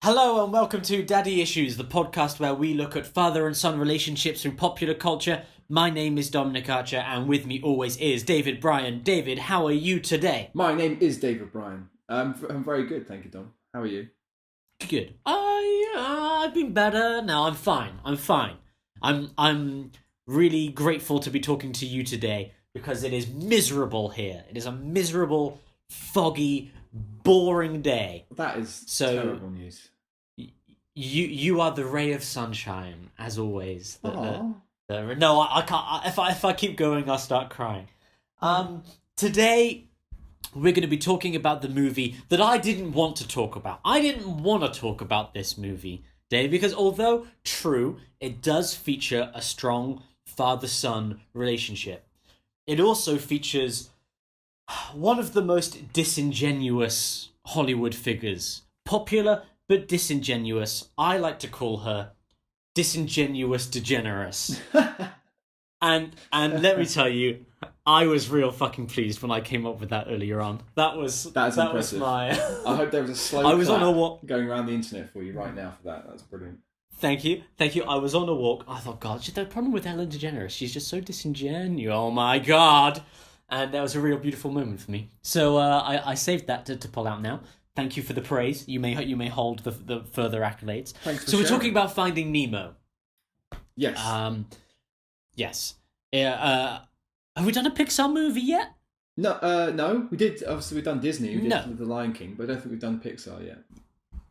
Hello and welcome to Daddy Issues, the podcast where we look at father and son relationships through popular culture. My name is Dominic Archer and with me always is David Bryan. David, how are you today? My name is David Bryan. I'm very good, thank you, Dom. How are you? Good. I've been better. No, I'm fine. I'm really grateful to be talking to you today because it is miserable here. It is a miserable, foggy, boring day. That is terrible news. You are the ray of sunshine, as always. No, I can't. If I keep going, I'll start crying. Today we're going to be talking about the movie that I didn't want to talk about. I didn't want to talk about this movie, Dave, because although true, it does feature a strong father-son relationship. It also features one of the most disingenuous Hollywood figures. Popular, but disingenuous. I like to call her Disingenuous DeGeneres. and let me tell you, I was real fucking pleased when I came up with that earlier on. That impressive. Was my... I hope there was a slow I was on a walk going around the internet for you right now for that. That's brilliant. Thank you. I was on a walk. I thought, God, the problem with Ellen DeGeneres, she's just so disingenuous. Oh my God. And that was a real beautiful moment for me. So I saved that to pull out now. Thank you for the praise. You may hold the further accolades. Thanks for sharing. We're talking about Finding Nemo. Yes. Yes. Have we done a Pixar movie yet? No. We did. Obviously, we've done Disney. We No. did The Lion King, but I don't think we've done Pixar yet.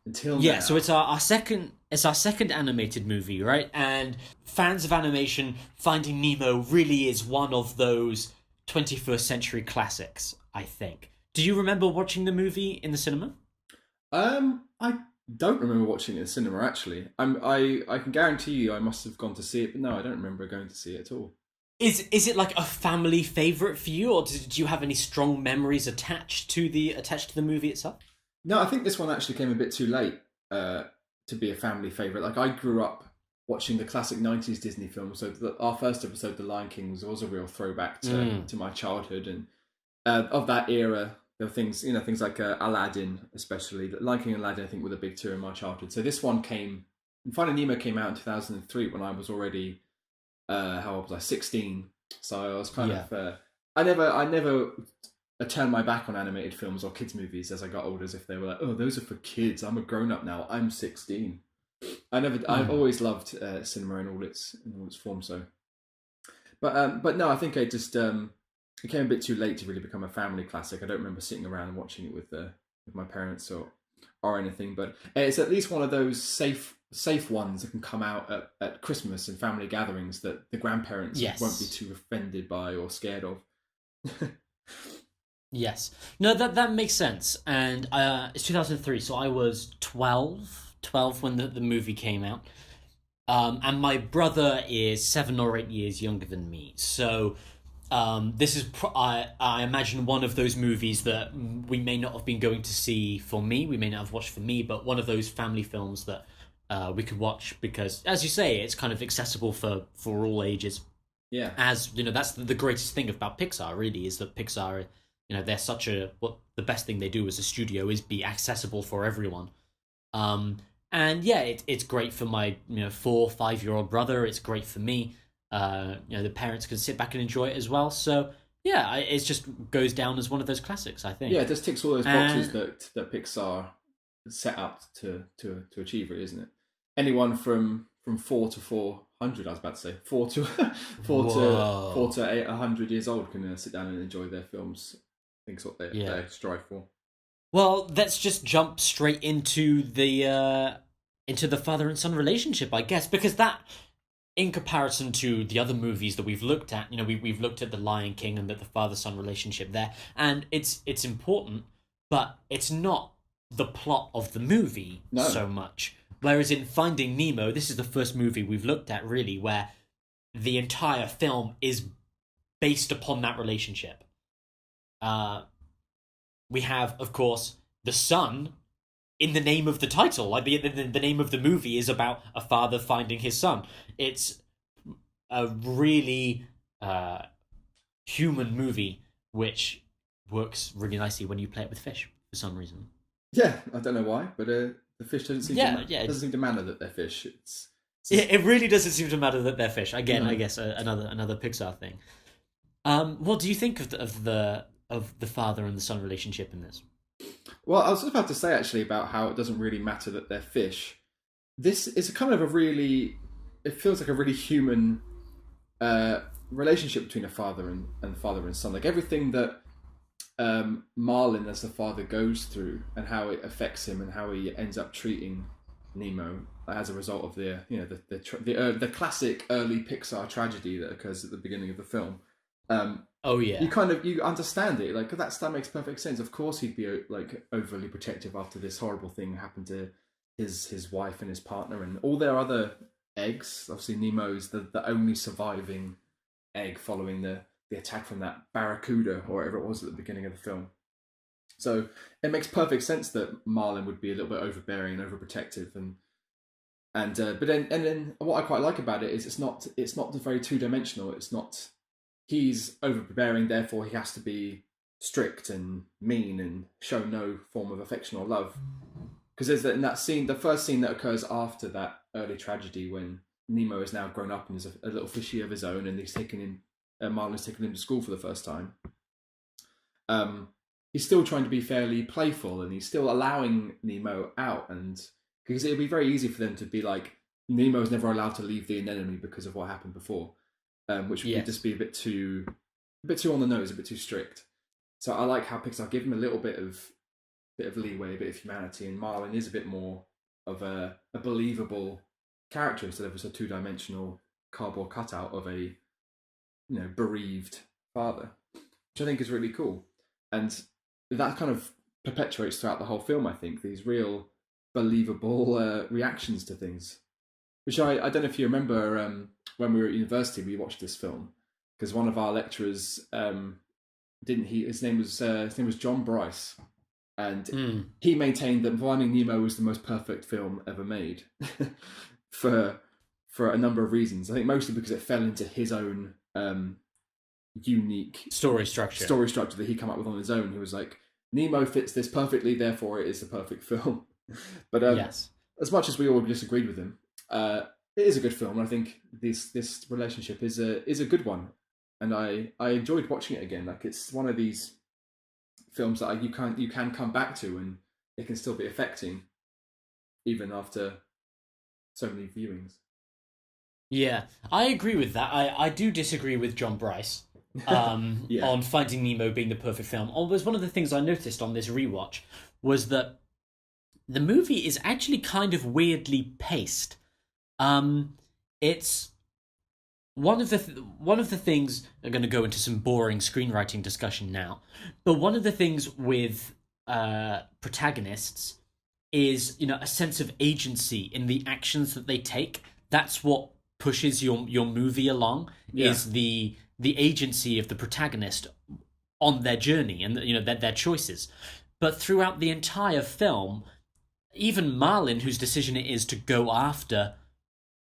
Until yeah, now. so it's our second. It's our second animated movie, right? And fans of animation, Finding Nemo really is one of those 21st century classics, I think. Do you remember watching the movie in the cinema? I don't remember watching it in the cinema, actually. I can guarantee you I must have gone to see it, but no, I don't remember going to see it at all. Is it like a family favourite for you, or do you have any strong memories attached to the movie itself? No, I think this one actually came a bit too late to be a family favourite. Like, I grew up watching the classic 90s Disney films, so our first episode, The Lion King, was a real throwback to my childhood, and of that era, there were things like Aladdin, especially. Lion King and Aladdin, I think, were the big two in my childhood. So this one Finding Nemo came out in 2003 when I was already, how old was I? 16. So I was kind of, I never turned my back on animated films or kids movies as I got older, as if they were like, oh, those are for kids. I'm a grown up now. I'm 16. I've always loved cinema in all its forms. So, but no, I think it came a bit too late to really become a family classic. I don't remember sitting around and watching it with my parents or anything. But it's at least one of those safe ones that can come out at Christmas and family gatherings that the grandparents won't be too offended by or scared of. Yes. No, that makes sense. And it's 2003, so I was 12 when the movie came out. And my brother is 7 or 8 years younger than me. So this is, I imagine, one of those movies that we may not have been going to see for me. We may not have watched for me, but one of those family films that we could watch because, as you say, it's kind of accessible for all ages. Yeah. As, that's the greatest thing about Pixar, really, is that Pixar... they're such the best thing they do as a studio is be accessible for everyone. And yeah, it's great for my 4-5-year-old brother. It's great for me. The parents can sit back and enjoy it as well. So yeah, it just goes down as one of those classics, I think. Yeah, it just ticks all those boxes that Pixar set up to achieve, really, isn't it? Anyone from 4 to 400, I was about to say 4 to 100 years old can sit down and enjoy their films. I think it's what they strive for. Well, let's just jump straight into the father and son relationship, I guess, because that, in comparison to the other movies that we've looked at, we've looked at The Lion King and the father-son relationship there, and it's important, but it's not the plot of the movie so much. Whereas in Finding Nemo, this is the first movie we've looked at, really, where the entire film is based upon that relationship. We have, of course, the son in the name of the title. Like the name of the movie is about a father finding his son. It's a really human movie, which works really nicely when you play it with fish for some reason. Yeah, I don't know why, but The fish doesn't seem doesn't seem to matter that they're fish. It really doesn't seem to matter that they're fish. Again, I guess another Pixar thing. What do you think of the father and the son relationship in this? Well, I was just about to say actually about how it doesn't really matter that they're fish. This is kind of it feels like a really human relationship between a father and son. Like everything that Marlin as the father goes through and how it affects him and how he ends up treating Nemo as a result of the classic early Pixar tragedy that occurs at the beginning of the film. You understand it, like that makes perfect sense. Of course he'd be like overly protective after this horrible thing happened to his wife and his partner and all their other eggs. Obviously Nemo's the only surviving egg following the attack from that barracuda or whatever it was at the beginning of the film. So it makes perfect sense that Marlin would be a little bit overbearing and overprotective but then what I quite like about it is it's not very two-dimensional. It's not he's overbearing, therefore he has to be strict and mean and show no form of affection or love. Because there's in that scene, the first scene that occurs after that early tragedy when Nemo is now grown up and is a little fishy of his own, and Marlin's taken him to school for the first time. He's still trying to be fairly playful, and he's still allowing Nemo out, and because it'd be very easy for them to be like, Nemo's never allowed to leave the anemone because of what happened before, which would just be a bit too on the nose, a bit too strict. So I like how Pixar give him a little bit of leeway, a bit of humanity, and Marlin is a bit more of a believable character instead of just a two-dimensional cardboard cutout of a bereaved father, which I think is really cool. And that kind of perpetuates throughout the whole film, I think, these real believable reactions to things. Which I don't know if you remember when we were at university, we watched this film because one of our lecturers his name was John Bryce, and he maintained that Finding Nemo was the most perfect film ever made for a number of reasons. I think mostly because it fell into his own unique story structure that he came up with on his own. He was like, Nemo fits this perfectly, therefore it is the perfect film. But as much as we all disagreed with him, it is a good film. And I think this relationship is a good one, and I enjoyed watching it again. Like it's one of these films that you can come back to, and it can still be affecting even after so many viewings. Yeah, I agree with that. I do disagree with John Bryce on Finding Nemo being the perfect film. Always one of the things I noticed on this rewatch was that the movie is actually kind of weirdly paced. It's one of the things. I'm going to go into some boring screenwriting discussion now, but one of the things with protagonists is a sense of agency in the actions that they take. That's what pushes your movie along. Is the agency of the protagonist on their journey and their choices. But throughout the entire film, even Marlin, whose decision it is to go after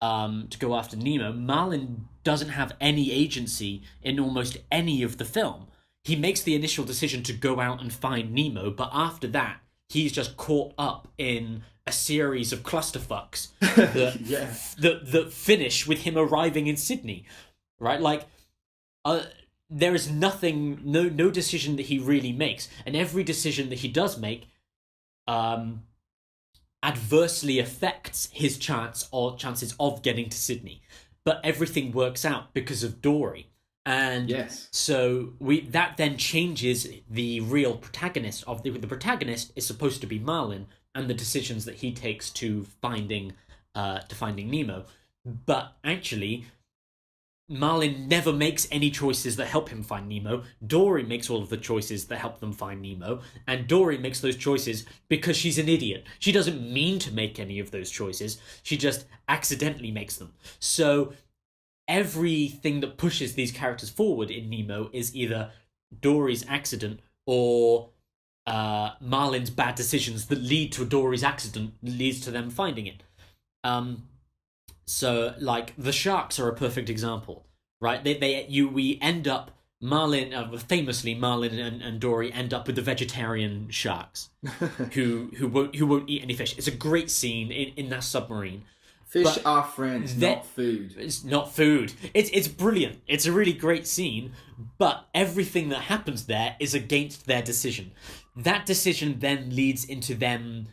Nemo, Marlin doesn't have any agency in almost any of the film. He makes the initial decision to go out and find Nemo, but after that, he's just caught up in a series of clusterfucks that finish with him arriving in Sydney, right? Like, there is nothing, no decision that he really makes, and every decision that he does make, adversely affects his chances of getting to Sydney. But everything works out because of Dory. And so that then changes the real protagonist of the protagonist is supposed to be Marlin and the decisions that he takes to finding Nemo. But actually, Marlin never makes any choices that help him find Nemo. Dory makes all of the choices that help them find Nemo, and Dory makes those choices because she's an idiot. She doesn't mean to make any of those choices. She just accidentally makes them. So everything that pushes these characters forward in Nemo is either Dory's accident or Marlin's bad decisions that lead to Dory's accident, leads to them finding it. So, like, the sharks are a perfect example, right? We end up famously, Marlin and Dory end up with the vegetarian sharks who won't eat any fish. It's a great scene in that submarine. Fish are friends, not food. It's not food. It's brilliant. It's a really great scene, but everything that happens there is against their decision. That decision then leads into them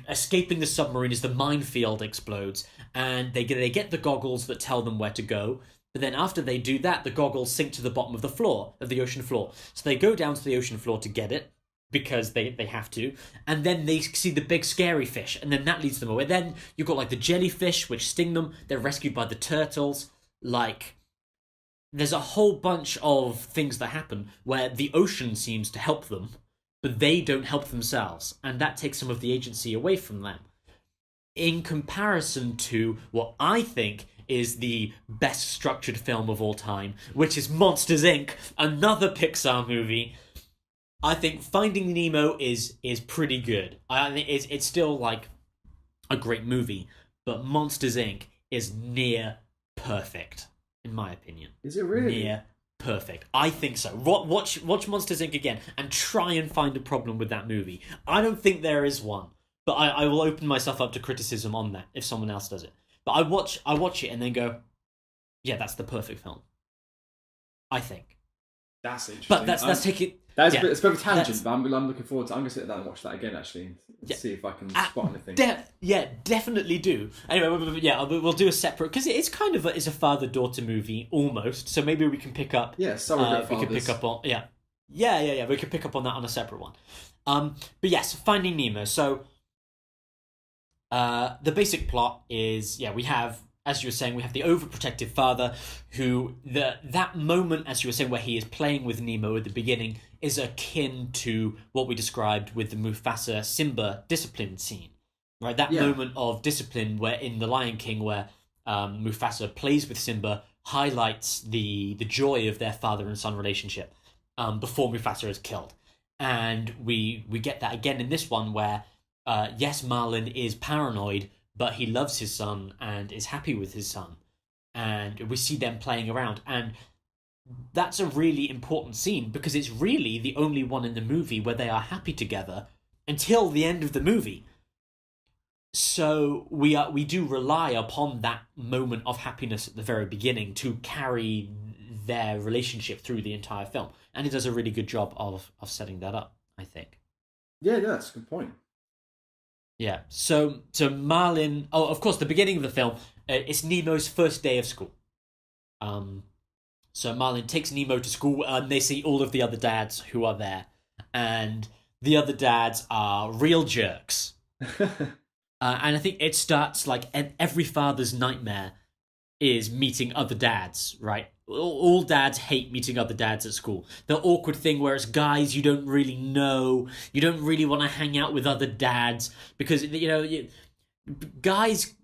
escaping the submarine as the minefield explodes, and they get the goggles that tell them where to go. But then after they do that, the goggles sink to the bottom of the ocean floor. So they go down to the ocean floor to get it, because they have to, and then they see the big scary fish, and then that leads them away. Then you've got like the jellyfish which sting them. They're rescued by the turtles. Like, there's a whole bunch of things that happen where the ocean seems to help them, but they don't help themselves, and that takes some of the agency away from them. In comparison to what I think is the best structured film of all time, which is Monsters, Inc., another Pixar movie. I think Finding Nemo is pretty good. I think it's still like a great movie, but Monsters, Inc. is near perfect, in my opinion. Is it really? Near perfect. I think so. Watch Monsters, Inc. again and try and find a problem with that movie. I don't think there is one, but I will open myself up to criticism on that if someone else does it. But I watch it and then go, yeah, that's the perfect film. I think. That's interesting. But that's taking... It's a bit of a tangent, but I'm looking forward to... I'm going to sit down and watch that again, actually, and see if I can spot anything. Definitely do. Anyway, we'll do a separate... Because it's kind of it's a father-daughter movie, almost, so maybe we can pick up... Yeah, surrogate fathers. We can pick up on... Yeah, we can pick up on that on a separate one. But yes, Finding Nemo. So, the basic plot is... we have... As you were saying, we have the overprotective father who... That moment, as you were saying, where he is playing with Nemo at the beginning is akin to what we described with the Mufasa-Simba discipline scene. Right? That moment of discipline where in The Lion King where Mufasa plays with Simba highlights the joy of their father and son relationship before Mufasa is killed. And we get that again in this one where, yes, Marlin is paranoid, but he loves his son and is happy with his son. And we see them playing around. And that's a really important scene because it's really the only one in the movie where they are happy together until the end of the movie. So we do rely upon that moment of happiness at the very beginning to carry their relationship through the entire film. And it does a really good job of setting that up, I think. Yeah, that's a good point. Yeah, so Marlin... Oh, of course, the beginning of the film, it's Nemo's first day of school. So Marlin takes Nemo to school, and they see all of the other dads who are there. And the other dads are real jerks. And I think it starts like every father's nightmare is meeting other dads, right? All dads hate meeting other dads at school. The awkward thing where it's guys you don't really know, you don't really want to hang out with other dads because, guys...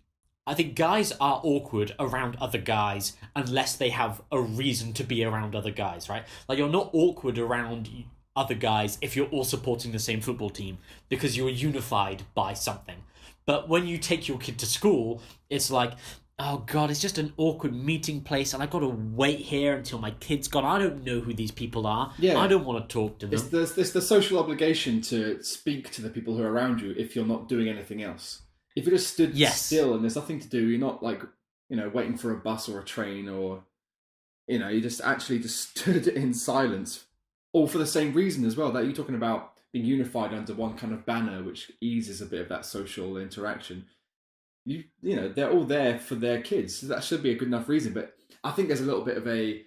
I think guys are awkward around other guys unless they have a reason to be around other guys, right? Like, you're not awkward around other guys if you're all supporting the same football team because you're unified by something. But when you take your kid to school, it's like... Oh, God, it's just an awkward meeting place, and I've got to wait here until my kid's gone. I don't know who these people are. Yeah. I don't want to talk to them. There's the social obligation to speak to the people who are around you if you're not doing anything else. If you just stood still and there's nothing to do, you're not, like, waiting for a bus or a train or, you just actually just stood in silence. All for the same reason as well, that you're talking about being unified under one kind of banner, which eases a bit of that social interaction. They're all there for their kids. So that should be a good enough reason. But I think there's a little bit of a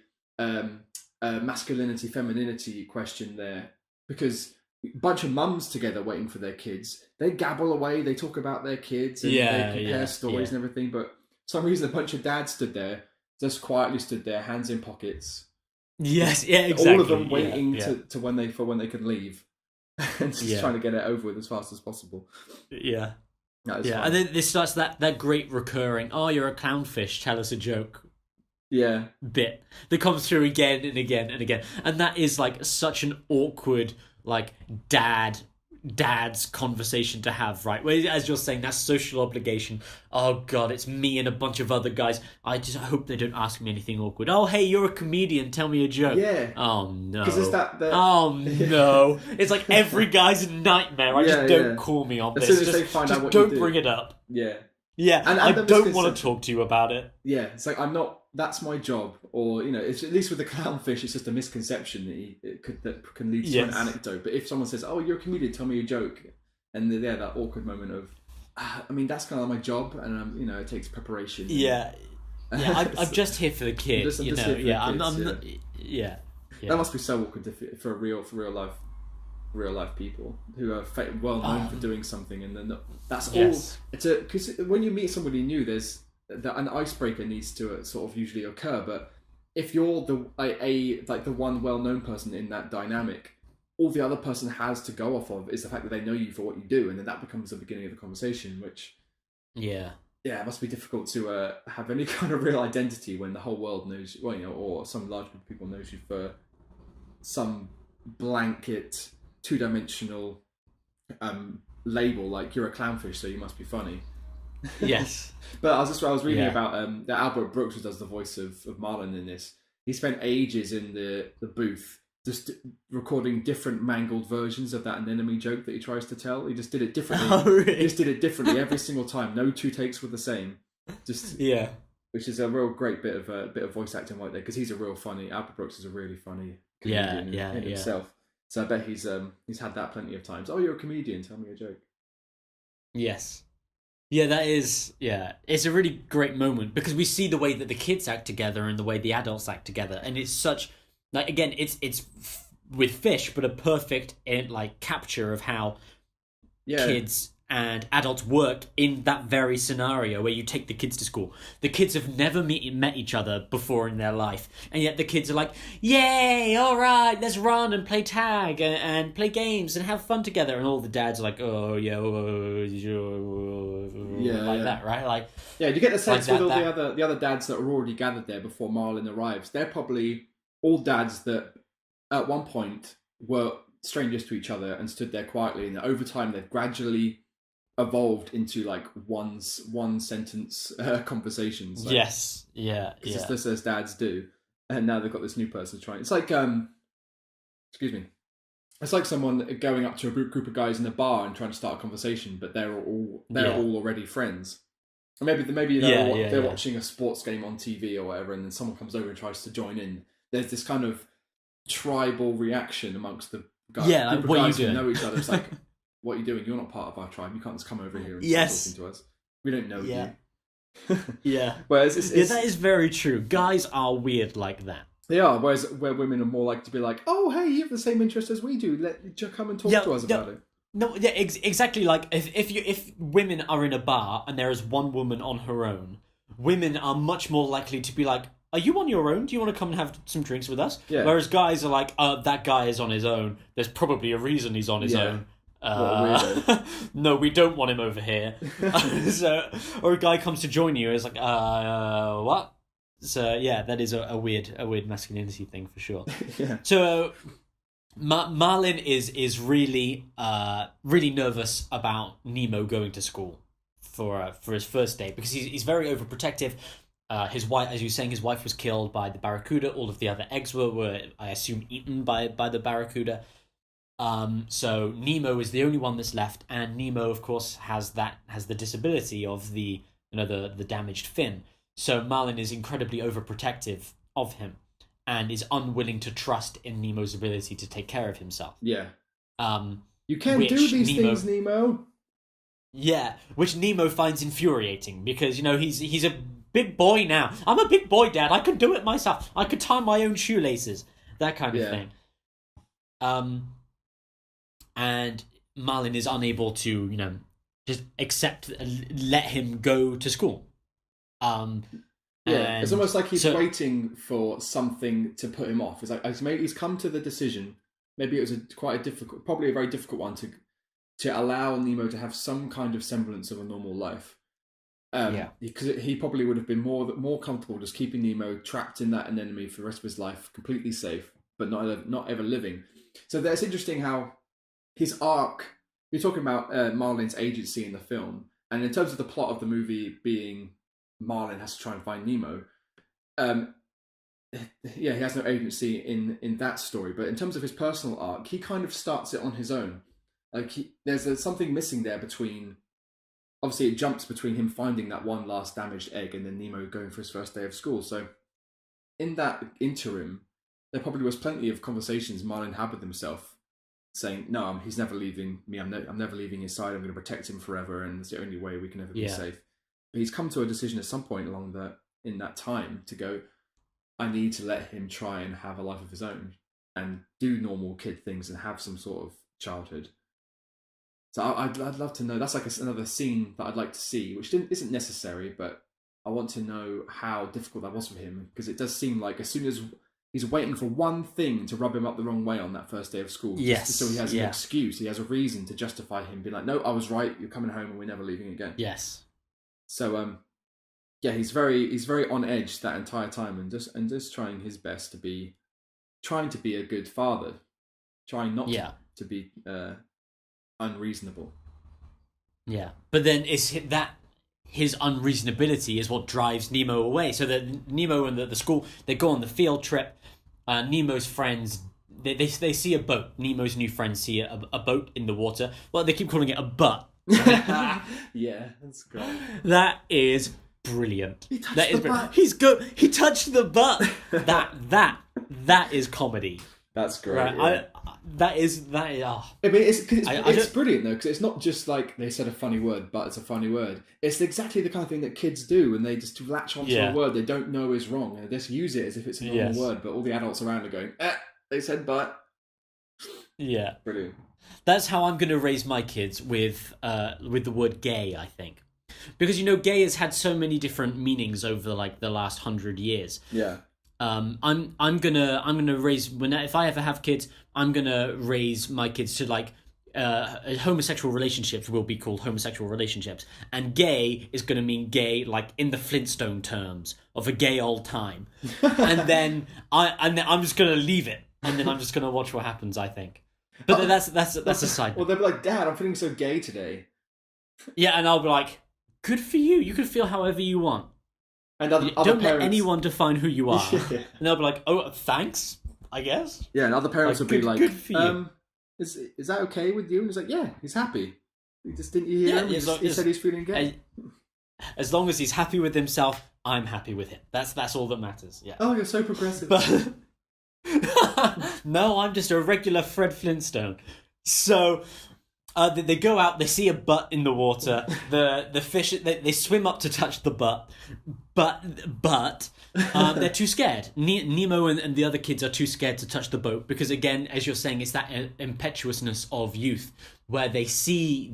masculinity, femininity question there. Because a bunch of mums together waiting for their kids, they gabble away, they talk about their kids, and they compare stories and everything. But for some reason, a bunch of dads stood there, just quietly stood there, hands in pockets. Yes, yeah, exactly. All of them waiting to when they could leave. And just trying to get it over with as fast as possible. Yeah. Fun. And then this starts that great recurring, oh, you're a clownfish, tell us a joke bit that comes through again and again and again. And that is like such an awkward, like, dad dad's conversation to have, right? Where, as you're saying, that social obligation. Oh god, it's me and a bunch of other guys. I just hope they don't ask me anything awkward. Oh hey, you're a comedian. Tell me a joke. Yeah. Oh no. Because it's that. Oh no. It's like every guy's nightmare. Don't call me on as this. Soon as they find out what don't you do. bring it up. Yeah. Yeah. And I don't want to talk to you about it. Yeah. It's like I'm not. That's my job, or it's at least with the clownfish, it's just a misconception that can lead to an anecdote. But if someone says, "Oh, you're a comedian, tell me a joke," and that awkward moment of, I mean, that's kind of like my job, and it takes preparation. Yeah, I'm just here for the kid. Yeah. That must be so awkward for real life people who are well known for doing something, and then that's all. It's because when you meet somebody new, there's an icebreaker needs to sort of usually occur. But if you're the one well-known person in that dynamic, all the other person has to go off of is the fact that they know you for what you do, and then that becomes the beginning of the conversation. Which, it must be difficult to have any kind of real identity when the whole world knows, or some large group of people knows you for some blanket, two-dimensional label, like you're a clownfish, so you must be funny. Yes. But I was reading about that Albert Brooks, who does the voice of Marlon in this. He spent ages in the booth just recording different mangled versions of that anemone joke that he tries to tell. He just did it differently. Oh, really? He just did it differently every single time. No two takes were the same. Which is a real great bit of voice acting right there, because he's a real funny. Albert Brooks is a really funny comedian in himself. So I bet he's had that plenty of times. Oh, you're a comedian. Tell me a joke. Yes. Yeah, that is. Yeah, it's a really great moment because we see the way that the kids act together and the way the adults act together, and it's such again, it's with fish, but a perfect capture of how kids and adults work in that very scenario where you take the kids to school. The kids have never met each other before in their life, and yet the kids are like, yay, all right, let's run and play tag and play games and have fun together. And all the dads are like, oh, yeah, that, right? Like, yeah, you get the sense with all the other dads that are already gathered there before Marlon arrives. They're probably all dads that at one point were strangers to each other and stood there quietly, and over time they've gradually evolved into one sentence conversations. Yes, it's just as dads do, and now they've got this new person trying. It's like excuse me. It's like someone going up to a group of guys in a bar and trying to start a conversation, but they're all already friends. Or maybe they're watching a sports game on TV or whatever, and then someone comes over and tries to join in. There's this kind of tribal reaction amongst the guys. Yeah, group of what guys are you who doing? know each other. It's like, what are you doing? You're not part of our tribe. You can't just come over here and start talking to us. We don't know you. Yeah. Whereas that is very true. Guys are weird like that. They are. Where women are more likely to be like, oh, hey, you have the same interest as we do. Come and talk to us about it. No, yeah, exactly. Like if women are in a bar and there is one woman on her own, women are much more likely to be like, are you on your own? Do you want to come and have some drinks with us? Yeah. Whereas guys are like, that guy is on his own. There's probably a reason he's on his own. No, we don't want him over here. Or a guy comes to join you, it's like, what? So yeah, that is a weird masculinity thing for sure. Yeah. So Marlin is really nervous about Nemo going to school for his first day because he's very overprotective. His wife, as you were saying, his wife was killed by the barracuda. All of the other eggs were I assume, eaten by the barracuda. So Nemo is the only one that's left, and Nemo, of course, has the disability of the damaged fin. So Marlin is incredibly overprotective of him, and is unwilling to trust in Nemo's ability to take care of himself. Yeah. You can't do these things, Nemo. Yeah, which Nemo finds infuriating because he's a big boy now. I'm a big boy, Dad. I could do it myself. I could tie my own shoelaces. That kind of thing. And Marlin is unable to, just let him go to school. It's almost like he's waiting for something to put him off. It's like maybe he's come to the decision. Maybe it was probably a very difficult one to allow Nemo to have some kind of semblance of a normal life. Because he probably would have been more comfortable just keeping Nemo trapped in that anemone for the rest of his life, completely safe, but not ever living. So that's interesting how his arc you're talking about Marlin's agency in the film, and in terms of the plot of the movie being Marlin has to try and find Nemo. Um, yeah, he has no agency in that story, but in terms of his personal arc, he kind of starts it on his own. Like there's something missing there between. Obviously, it jumps between him finding that one last damaged egg and then Nemo going for his first day of school. So, in that interim, there probably was plenty of conversations Marlin had with himself, saying, "No, he's never leaving me. I'm never leaving his side. I'm going to protect him forever, and it's the only way we can ever be safe." But he's come to a decision at some point along in that time to go, I need to let him try and have a life of his own and do normal kid things and have some sort of childhood. So I'd love to know. That's like another scene that I'd like to see, which isn't necessary, but I want to know how difficult that was for him, because it does seem like as soon as he's waiting for one thing to rub him up the wrong way on that first day of school, so he has an excuse, he has a reason to justify him being like, no, I was right, you're coming home and we're never leaving again. Yes. So yeah, he's very on edge that entire time, and just trying his best to be a good father, trying not to be unreasonable. Yeah, but then it's that his unreasonability is what drives Nemo away. So that Nemo and the school, they go on the field trip. Nemo's friends, they see a boat. Nemo's new friends see a boat in the water. Well, they keep calling it a butt. Yeah, that's great. That is brilliant. He touched the butt. He touched the butt. That is comedy. That's great. Right? Yeah. That is. I mean, it's brilliant though, because it's not just like they said a funny word, but it's a funny word. It's exactly the kind of thing that kids do when they just latch onto a word they don't know is wrong, and they just use it as if it's a normal word. But all the adults around are going, they said but. Yeah, brilliant. That's how I'm going to raise my kids with the word gay, I think, because gay has had so many different meanings over like the last 100 years. Yeah. I'm gonna raise if I ever have kids, I'm gonna raise my kids to like homosexual relationships will be called homosexual relationships, and gay is gonna mean gay like in the Flintstone terms of a gay old time, and then I'm just gonna leave it, and then I'm just gonna watch what happens. I think, but that's a side. Well, they'll be like, Dad, I'm feeling so gay today. Yeah, and I'll be like, good for you. You can feel however you want. And other don't parents... let anyone define who you are. Yeah. And they'll be like, oh, thanks, I guess. Yeah, and other parents will be like, good for you. Is that okay with you? And he's like, yeah, he's happy. Didn't you hear him? He said he's feeling gay. As long as he's happy with himself, I'm happy with him. That's all that matters. Yeah. Oh, you're so progressive. But no, I'm just a regular Fred Flintstone. So they go out, they see a butt in the water. The fish, they swim up to touch the butt, but they're too scared. Nemo and the other kids are too scared to touch the boat because, again, as you're saying, it's that impetuousness of youth where they see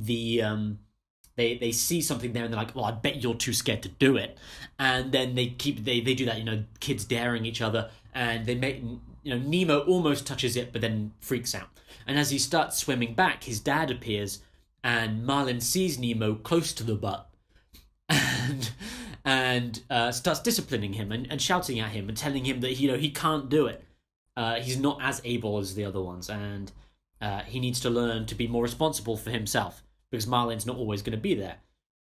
they see something there and they're like, well, I bet you're too scared to do it. And then they do that, kids daring each other, and they make, Nemo almost touches it but then freaks out. And as he starts swimming back, his dad appears, and Marlin sees Nemo close to the butt, and starts disciplining him and shouting at him and telling him that he can't do it. He's not as able as the other ones, and he needs to learn to be more responsible for himself because Marlin's not always going to be there.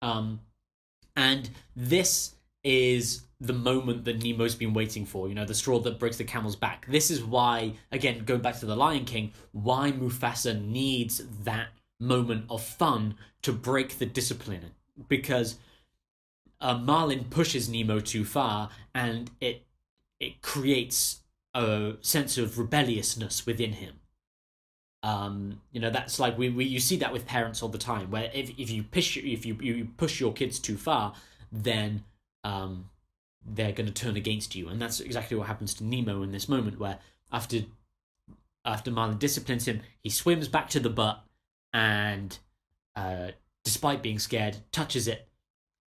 And this is the moment that Nemo's been waiting for, the straw that breaks the camel's back. This is why, again, going back to the Lion King, why Mufasa needs that moment of fun to break the discipline. Because Marlin pushes Nemo too far, and it creates a sense of rebelliousness within him. That's like you see that with parents all the time, where if you push your kids too far, then they're going to turn against you. And that's exactly what happens to Nemo in this moment, where after Marlin disciplines him, he swims back to the butt and despite being scared, touches it,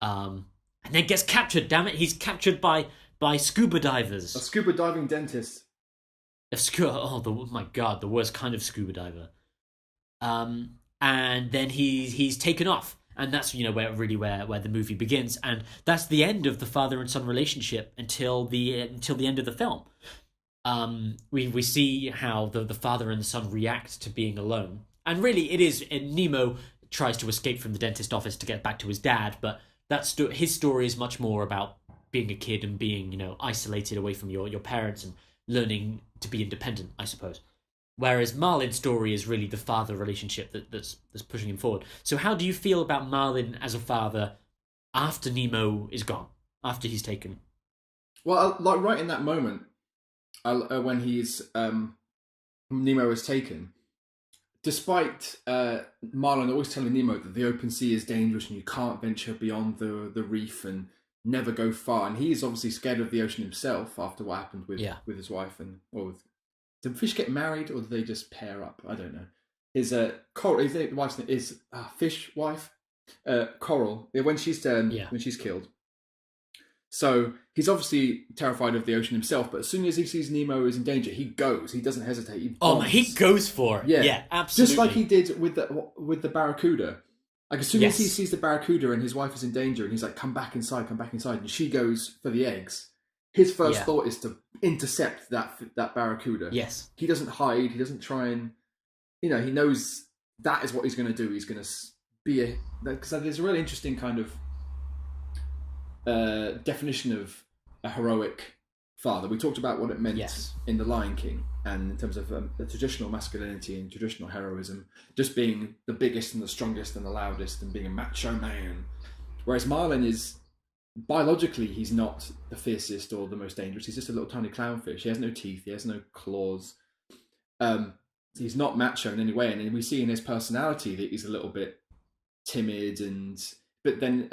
and then gets captured. Damn it, he's captured by scuba divers. A scuba diving dentist. My God, the worst kind of scuba diver. And then he's taken off. And that's where the movie begins, and that's the end of the father and son relationship until the end of the film. We see how the father and the son react to being alone, And really, it is. Nemo tries to escape from the dentist office to get back to his dad, but his story is much more about being a kid and being, isolated away from your parents and learning to be independent, I suppose. Whereas Marlin's story is really the father relationship that's pushing him forward. So how do you feel about Marlin as a father after Nemo is gone, after he's taken? Well, like right in that moment, when Nemo is taken, despite Marlin always telling Nemo that the open sea is dangerous and you can't venture beyond the reef and never go far, and he's obviously scared of the ocean himself after what happened with his wife did fish get married or did they just pair up? I don't know. His wife's name is fish wife, Coral. When she's killed. So he's obviously terrified of the ocean himself, but as soon as he sees Nemo is in danger, he goes. He doesn't hesitate. He goes for it. Yeah, absolutely. Just like he did with the barracuda. Like as soon as he sees the barracuda and his wife is in danger, and he's like, "Come back inside," and she goes for the eggs. His first thought is to intercept that barracuda. Yes. He doesn't hide. He doesn't try and, he knows that is what he's going to do. He's going to be because there's a really interesting kind of definition of a heroic father. We talked about what it meant in The Lion King, and in terms of the traditional masculinity and traditional heroism, just being the biggest and the strongest and the loudest and being a macho man. Whereas Marlin is, biologically, he's not the fiercest or the most dangerous. He's just a little tiny clownfish. He has no teeth. He has no claws. He's not macho in any way. And then we see in his personality that he's a little bit timid. But then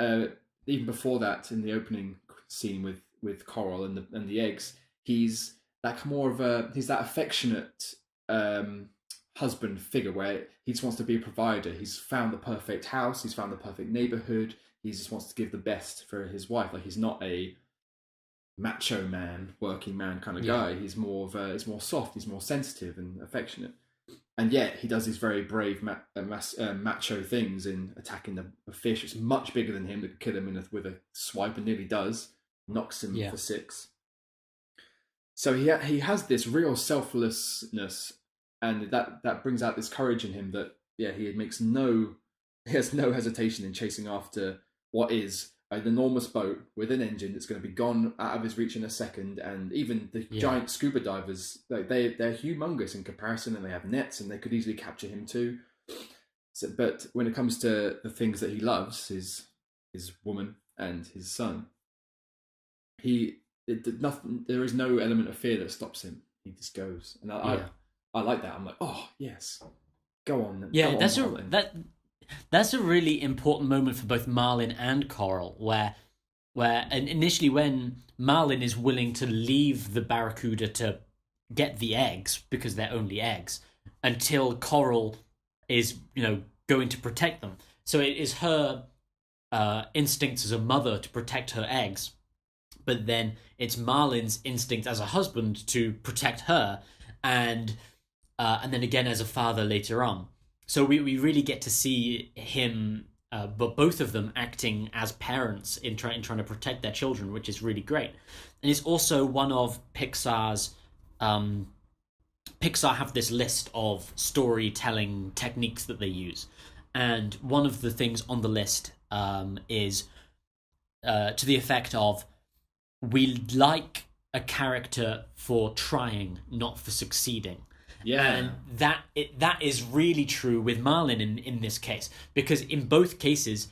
even before that, in the opening scene with Coral and the eggs, he's that affectionate husband figure where he just wants to be a provider. He's found the perfect house. He's found the perfect neighborhood. He just wants to give the best for his wife. Like, he's not a macho man, working man kind of guy. He's more he's more soft. He's more sensitive and affectionate. And yet he does these very brave macho things in attacking the fish. It's much bigger than him that could kill him with a swipe, and nearly does. Knocks him for 6. So he has this real selflessness, and that brings out this courage in him that he has no hesitation in chasing after what is an enormous boat with an engine that's going to be gone out of his reach in a second. And even the giant scuba divers, they're humongous in comparison, and they have nets, and they could easily capture him too. So, but when it comes to the things that he loves, his woman and his son, there is no element of fear that stops him. He just goes, and I like that. I'm like, oh yes, go on. Yeah, go on, that's a really important moment for both Marlin and Coral, where and initially when Marlin is willing to leave the barracuda to get the eggs, because they're only eggs, until Coral is going to protect them. So it is her instincts as a mother to protect her eggs, but then it's Marlin's instinct as a husband to protect her, and then again as a father later on. So we really get to see him, but both of them acting as parents in trying to protect their children, which is really great. And it's also one of Pixar's. Pixar have this list of storytelling techniques that they use, and one of the things on the list is to the effect of, we like a character for trying, not for succeeding. Yeah, and that is really true with Marlin in this case, because in both cases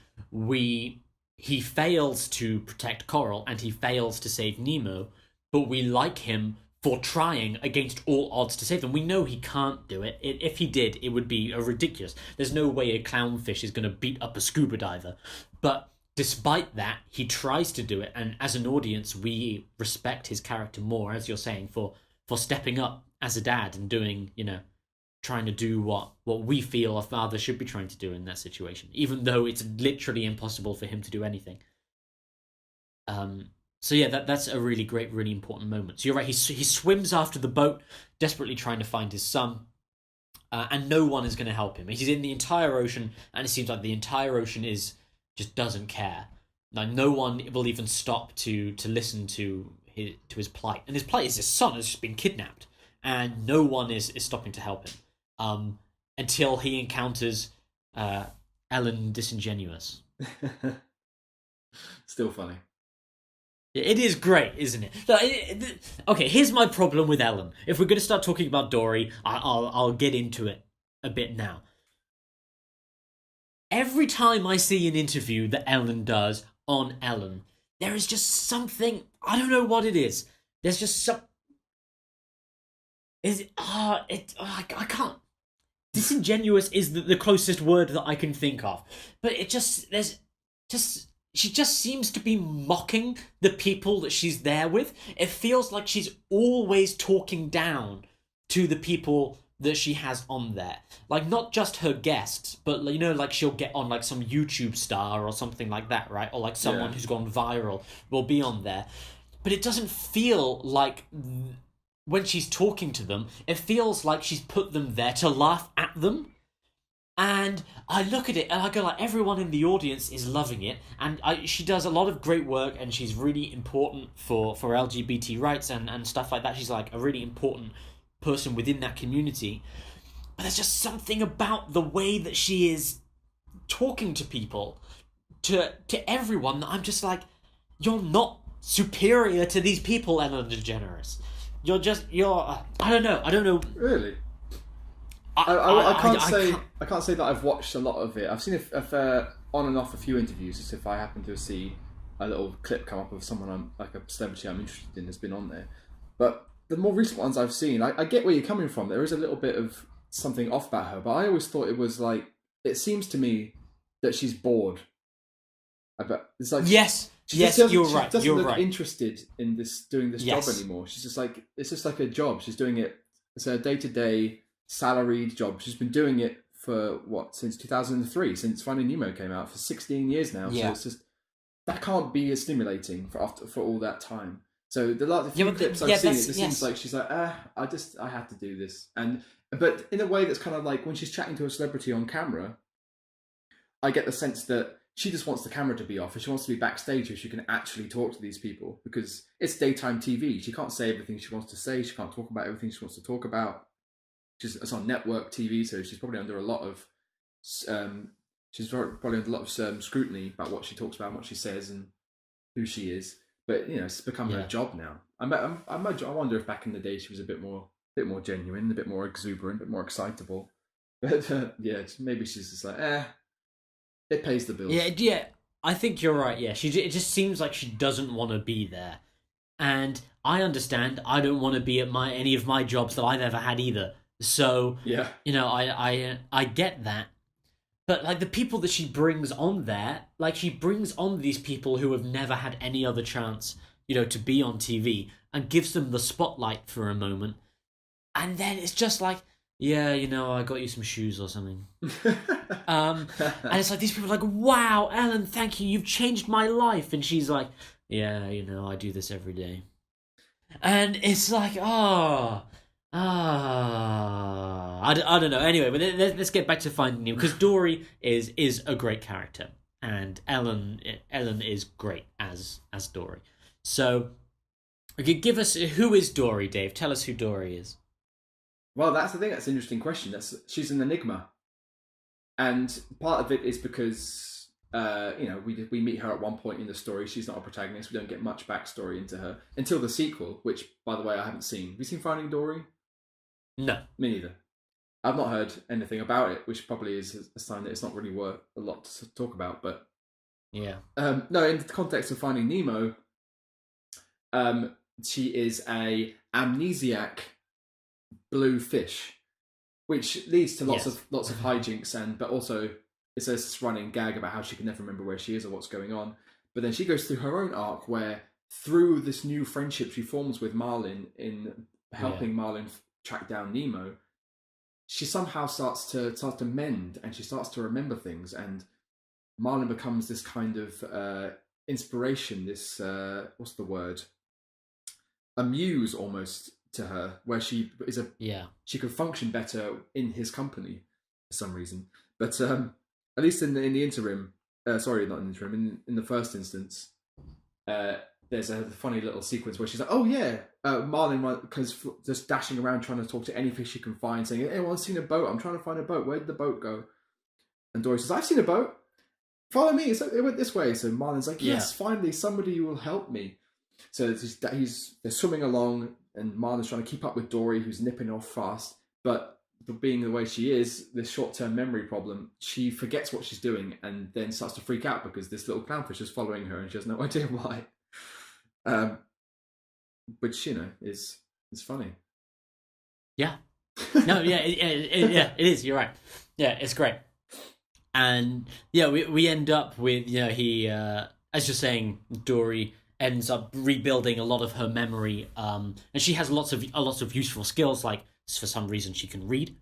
he fails to protect Coral and he fails to save Nemo, but we like him for trying against all odds to save them. We know he can't do it. If he did, it would be ridiculous. There's no way a clownfish is going to beat up a scuba diver. But despite that, he tries to do it, and as an audience, we respect his character more, as you're saying, for stepping up as a dad and doing, trying to do what we feel a father should be trying to do in that situation, even though it's literally impossible for him to do anything. So yeah, that's a really great, really important moment. So you're right, he swims after the boat, desperately trying to find his son, and no one is going to help him. He's in the entire ocean, and it seems like the entire ocean just doesn't care. Like, no one will even stop to listen to his plight, and his plight is his son has just been kidnapped, and no one is stopping to help him. until he encounters Ellen Disingenuous. Still funny. It is great, isn't it? Okay, here's my problem with Ellen. If we're going to start talking about Dory, I'll get into it a bit now. Every time I see an interview that Ellen does on Ellen, there is just something, I don't know what it is. There's just some... I can't... Disingenuous is the closest word that I can think of. But she just seems to be mocking the people that she's there with. It feels like she's always talking down to the people that she has on there. Like, not just her guests, but, you know, like, she'll get on, like, some YouTube star or something like that, right? Or, like, someone who's gone viral will be on there. But it doesn't feel like... when she's talking to them, it feels like she's put them there to laugh at them. And I look at it and I go like, everyone in the audience is loving it. And she does a lot of great work, and she's really important for LGBT rights and stuff like that. She's like a really important person within that community. But there's just something about the way that she is talking to people, to everyone, that I'm just like, you're not superior to these people, Ellen DeGeneres. You're I don't know. Really? I can't say that I've watched a lot of it. I've seen on and off a few interviews, as if I happen to see a little clip come up of someone like a celebrity I'm interested in has been on there. But the more recent ones I've seen, I get where you're coming from. There is a little bit of something off about her, but I always thought it was like, it seems to me that she's bored. I bet it's like yes, you're right. She doesn't You're look right. interested in doing this job anymore. She's just like, it's just like a job. She's doing it. It's a day-to-day salaried job. She's been doing it for since 2003, since Finding Nemo came out, for 16 years now. Yeah. So it's just, that can't be as stimulating for all that time. So the few clips I've seen, it just seems like she's like, I had to do this, but in a way that's kind of like when she's chatting to a celebrity on camera, I get the sense that she just wants the camera to be off, and she wants to be backstage so she can actually talk to these people, because it's daytime TV. She can't say everything she wants to say. She can't talk about everything she wants to talk about. It's on network TV, so she's probably under a lot of scrutiny about what she talks about, what she says, and who she is. But you know, it's become her job now. I wonder if back in the day she was a bit more genuine, a bit more exuberant, a bit more excitable. But maybe she's just like, it pays the bills. Yeah. I think you're right. Yeah, it just seems like she doesn't want to be there, and I understand. I don't want to be at any of my jobs that I've ever had either. So yeah, you know, I get that. But like the people that she brings on there, like she brings on these people who have never had any other chance, you know, to be on TV, and gives them the spotlight for a moment, and then it's just like, yeah, you know, I got you some shoes or something. And it's like, these people are like, wow, Ellen, thank you, you've changed my life. And she's like, yeah, you know, I do this every day. And it's like, I don't know. Anyway, but let's get back to Finding Nemo, because Dory is a great character, and Ellen is great as Dory. So, okay, give us, who is Dory, Dave? Tell us who Dory is. Well, that's the thing. That's an interesting question. She's an enigma, and part of it is because you know, we meet her at one point in the story. She's not a protagonist. We don't get much backstory into her until the sequel, which, by the way, I haven't seen. Have you seen Finding Dory? No. Me neither. I've not heard anything about it, which probably is a sign that it's not really worth a lot to talk about. But yeah, no, in the context of Finding Nemo, she is a amnesiac blue fish, which leads to lots of hijinks, but also it's this running gag about how she can never remember where she is or what's going on. But then she goes through her own arc where, through this new friendship she forms with Marlin in helping Marlin track down Nemo, she somehow starts to mend, and she starts to remember things, and Marlin becomes this kind of inspiration, this what's the word, a muse almost to her, where she she could function better in his company for some reason. But at least in the interim, sorry, not in the interim, in the first instance, there's a funny little sequence where she's like, "Oh yeah, Marlin," because just dashing around trying to talk to any fish she can find, saying, "Hey, anyone's seen a boat? I'm trying to find a boat. Where did the boat go?" And Dory says, "I've seen a boat. Follow me. It went this way." So Marlin's like, "Yes, finally, somebody will help me." So they're swimming along, and Marlin's trying to keep up with Dory, who's nipping off fast. But being the way she is, this short-term memory problem, she forgets what she's doing and then starts to freak out because this little clownfish is following her, and she has no idea why. Which is funny. Yeah. No. Yeah. It is. You're right. Yeah, it's great. And yeah, we end up with he as you're saying, Dory ends up rebuilding a lot of her memory, and she has lots of useful skills. Like for some reason she can read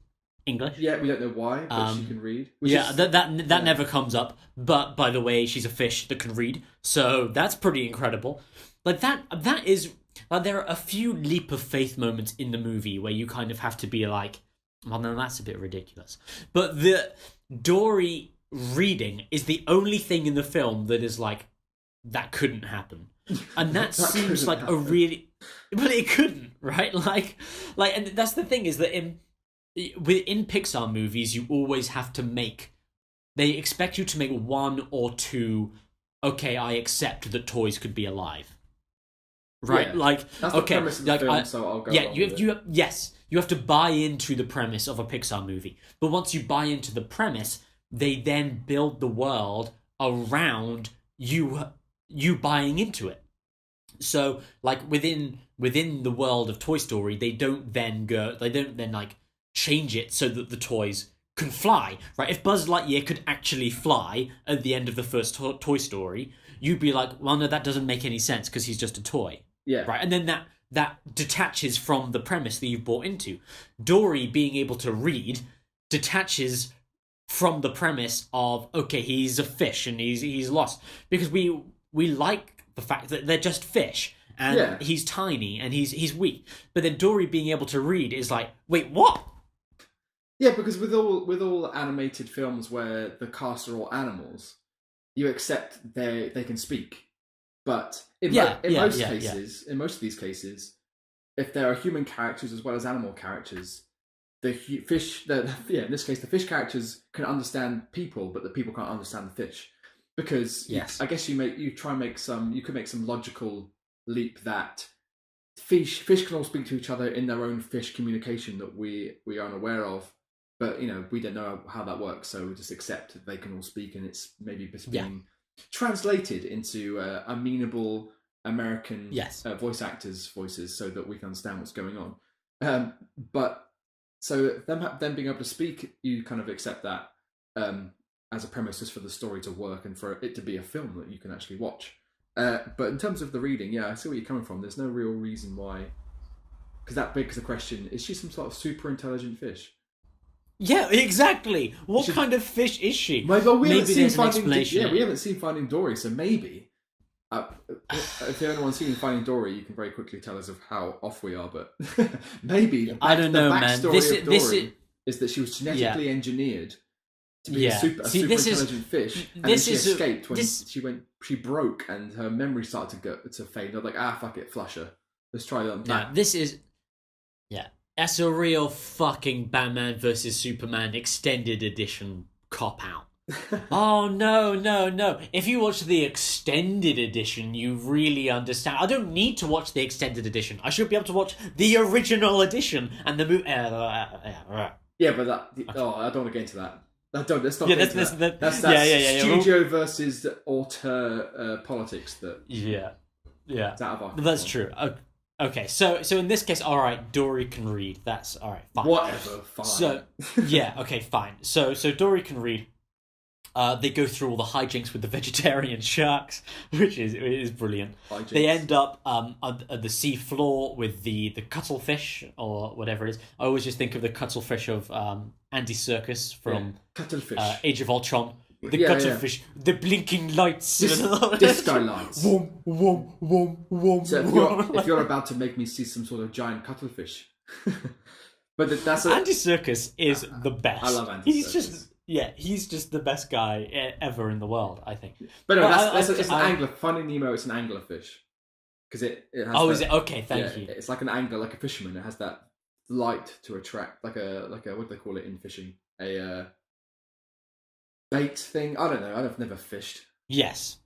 English. Yeah, we don't know why, but she can read. That never comes up. But by the way, she's a fish that can read, so that's pretty incredible. Like that is like there are a few leap of faith moments in the movie where you kind of have to be like, well, no, that's a bit ridiculous. But the Dory reading is the only thing in the film that is like, that couldn't happen. And that seems like a really... But it couldn't, right? Like, and that's the thing, is that in Pixar movies, you always have to make... They expect you to make one or two, okay, I accept that toys could be alive. Right? Yeah, like, that's the premise of the film, so I'll go along with it. Yes, you have to buy into the premise of a Pixar movie. But once you buy into the premise, they then build the world around you buying into it. So, like within the world of Toy Story, they don't then like change it so that the toys can fly, right? If Buzz Lightyear could actually fly at the end of the first Toy Story, you'd be like, well, no, that doesn't make any sense because he's just a toy. Yeah. Right, and then that detaches from the premise that you've bought into. Dory being able to read detaches from the premise of, okay, he's a fish and he's lost, because we like the fact that they're just fish and he's tiny and he's weak. But then Dory being able to read is like, wait, what? Yeah, because with all animated films where the cast are all animals, you accept they can speak. But in most of these cases, if there are human characters as well as animal characters, in this case, the fish characters can understand people, but the people can't understand the fish. Because I guess you could make some logical leap that fish can all speak to each other in their own fish communication that we are unaware of. But we don't know how that works, so we just accept that they can all speak, and it's maybe just being translated into amenable American voice actors' voices so that we can understand what's going on. But so them being able to speak, you kind of accept that as a premise just for the story to work and for it to be a film that you can actually watch. But in terms of the reading, I see where you're coming from. There's no real reason why, because that begs the question: is she some sort of super intelligent fish? Yeah, exactly. What kind of fish is she? We haven't seen Finding Dory, so maybe. If anyone's seen Finding Dory, you can very quickly tell us of how off we are. But maybe I don't know, man. This is that she was genetically engineered to be a super intelligent fish, and then she escaped when she broke and her memory started to fade. They're like, fuck it, flush her. Let's try that. That's a real fucking Batman vs Superman extended edition cop out. Oh no. If you watch the extended edition, you really understand. I don't need to watch the extended edition. I should be able to watch the original edition and the movie. Yeah, but that. Oh, I don't want to get into that. Let's not get into that. That's studio versus auteur politics. It's out of our That's true. Okay, so in this case, all right, Dory can read. That's all right, fine. Whatever, fine. So okay, fine. So Dory can read. They go through all the hijinks with the vegetarian sharks, which is brilliant. Hijinks. They end up at the sea floor with the cuttlefish or whatever it is. I always just think of the cuttlefish of Andy Serkis from Age of Ultron. The cuttlefish, the blinking lights, disco lights. So if you're about to make me see some sort of giant cuttlefish, but that's Andy Serkis is the best. I love Andy Serkis. He's just the best guy ever in the world, I think. But no, it's an angler. Finding Nemo, it's an anglerfish. because it has. Oh, that, is it? Okay, thank you. It's like an angler, like a fisherman. It has that light to attract, like a what do they call it in fishing? A bait thing. I don't know. I've never fished. Yes.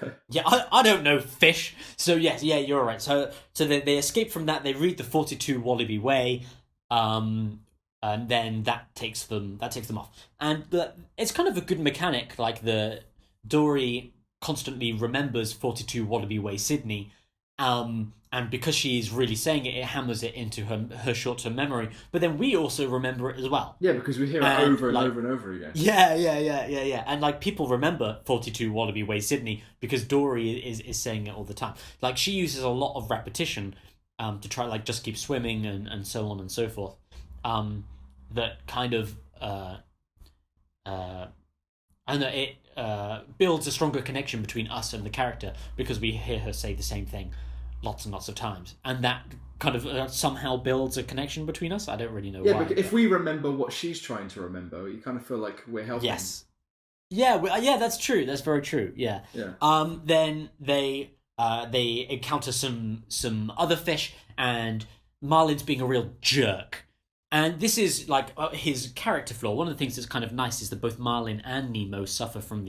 But, Yeah, I don't know fish. So yes, yeah, you're right. So they escape from that. They read the 42 Wallaby Way, and then that takes them off. And it's kind of a good mechanic. Like the Dory constantly remembers 42 Wallaby Way, Sydney. And because she's really saying it, it hammers it into her short-term memory. But then we also remember it as well. yeah, because we hear it over and over and over again. Yeah. And like people remember 42 Wallaby Way, Sydney, because Dory is saying it all the time. Like she uses a lot of repetition to try like just keep swimming and so on and so forth. That kind of and it builds a stronger connection between us and the character because we hear her say the same thing lots and lots of times, and that kind of somehow builds a connection between us. I don't really know why. Yeah, but if we remember what she's trying to remember, you kind of feel like we're helping. Yes. Yeah, yeah, that's true. That's very true. Yeah. Then they encounter some other fish, and Marlin's being a real jerk. And this is like his character flaw. One of the things that's kind of nice is that both Marlin and Nemo suffer from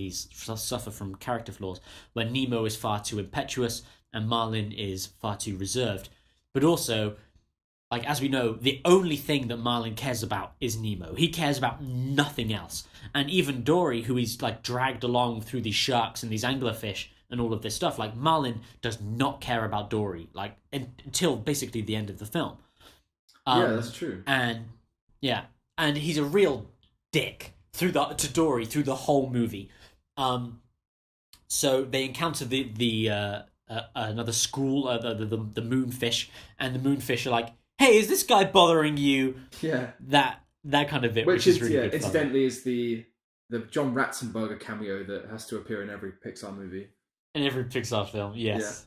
character flaws, where Nemo is far too impetuous and Marlin is far too reserved. But also, like as we know, the only thing that Marlin cares about is Nemo. He cares about nothing else. And even Dory, who is like dragged along through these sharks and these anglerfish and all of this stuff, like Marlin does not care about Dory, like until basically the end of the film. Yeah, that's true. And he's a real dick to Dory through the whole movie. So they encounter the another school, the moonfish, and the moonfish are like, "Hey, is this guy bothering you?" Yeah, that kind of bit, which is really good incidentally is the John Ratzenberger cameo that has to appear in every Pixar movie. In every Pixar film, yes.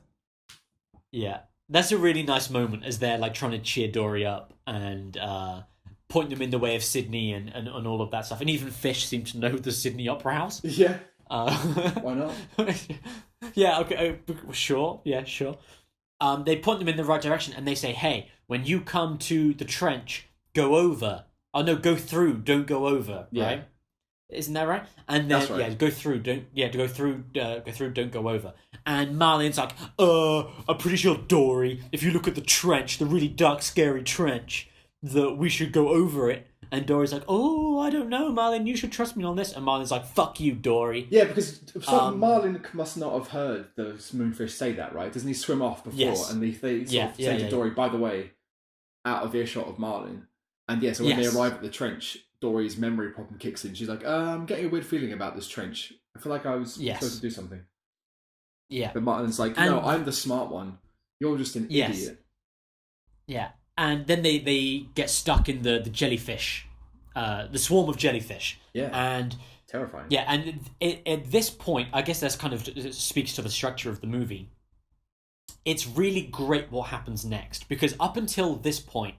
Yeah. That's a really nice moment as they're like trying to cheer Dory up and point them in the way of Sydney and all of that stuff. And even fish seem to know the Sydney Opera House. Yeah. Why not? Yeah, okay, sure. Yeah, sure. They point them in the right direction and they say, "Hey, when you come to the trench, go over. Oh no, go through, don't go over." Yeah. Right? Isn't that right? And then go through, don't go over. And Marlin's like, I'm pretty sure, Dory, if you look at the trench, the really dark, scary trench, that we should go over it. And Dory's like, oh, I don't know, Marlin, you should trust me on this. And Marlin's like, fuck you, Dory. Yeah, because Marlin must not have heard the moonfish say that, right? Doesn't he swim off before? Yes. And they say to Dory, by the way, out of earshot of Marlin. And so when they arrive at the trench, Dory's memory problem kicks in. She's like, I'm getting a weird feeling about this trench. I feel like I was supposed to do something. Yeah. But Martin's like, no, I'm the smart one. You're just an idiot. Yeah. And then they get stuck in the jellyfish, the swarm of jellyfish. Yeah. And terrifying. Yeah, and at this point, I guess that's kind of speaks to the structure of the movie. It's really great what happens next, because up until this point,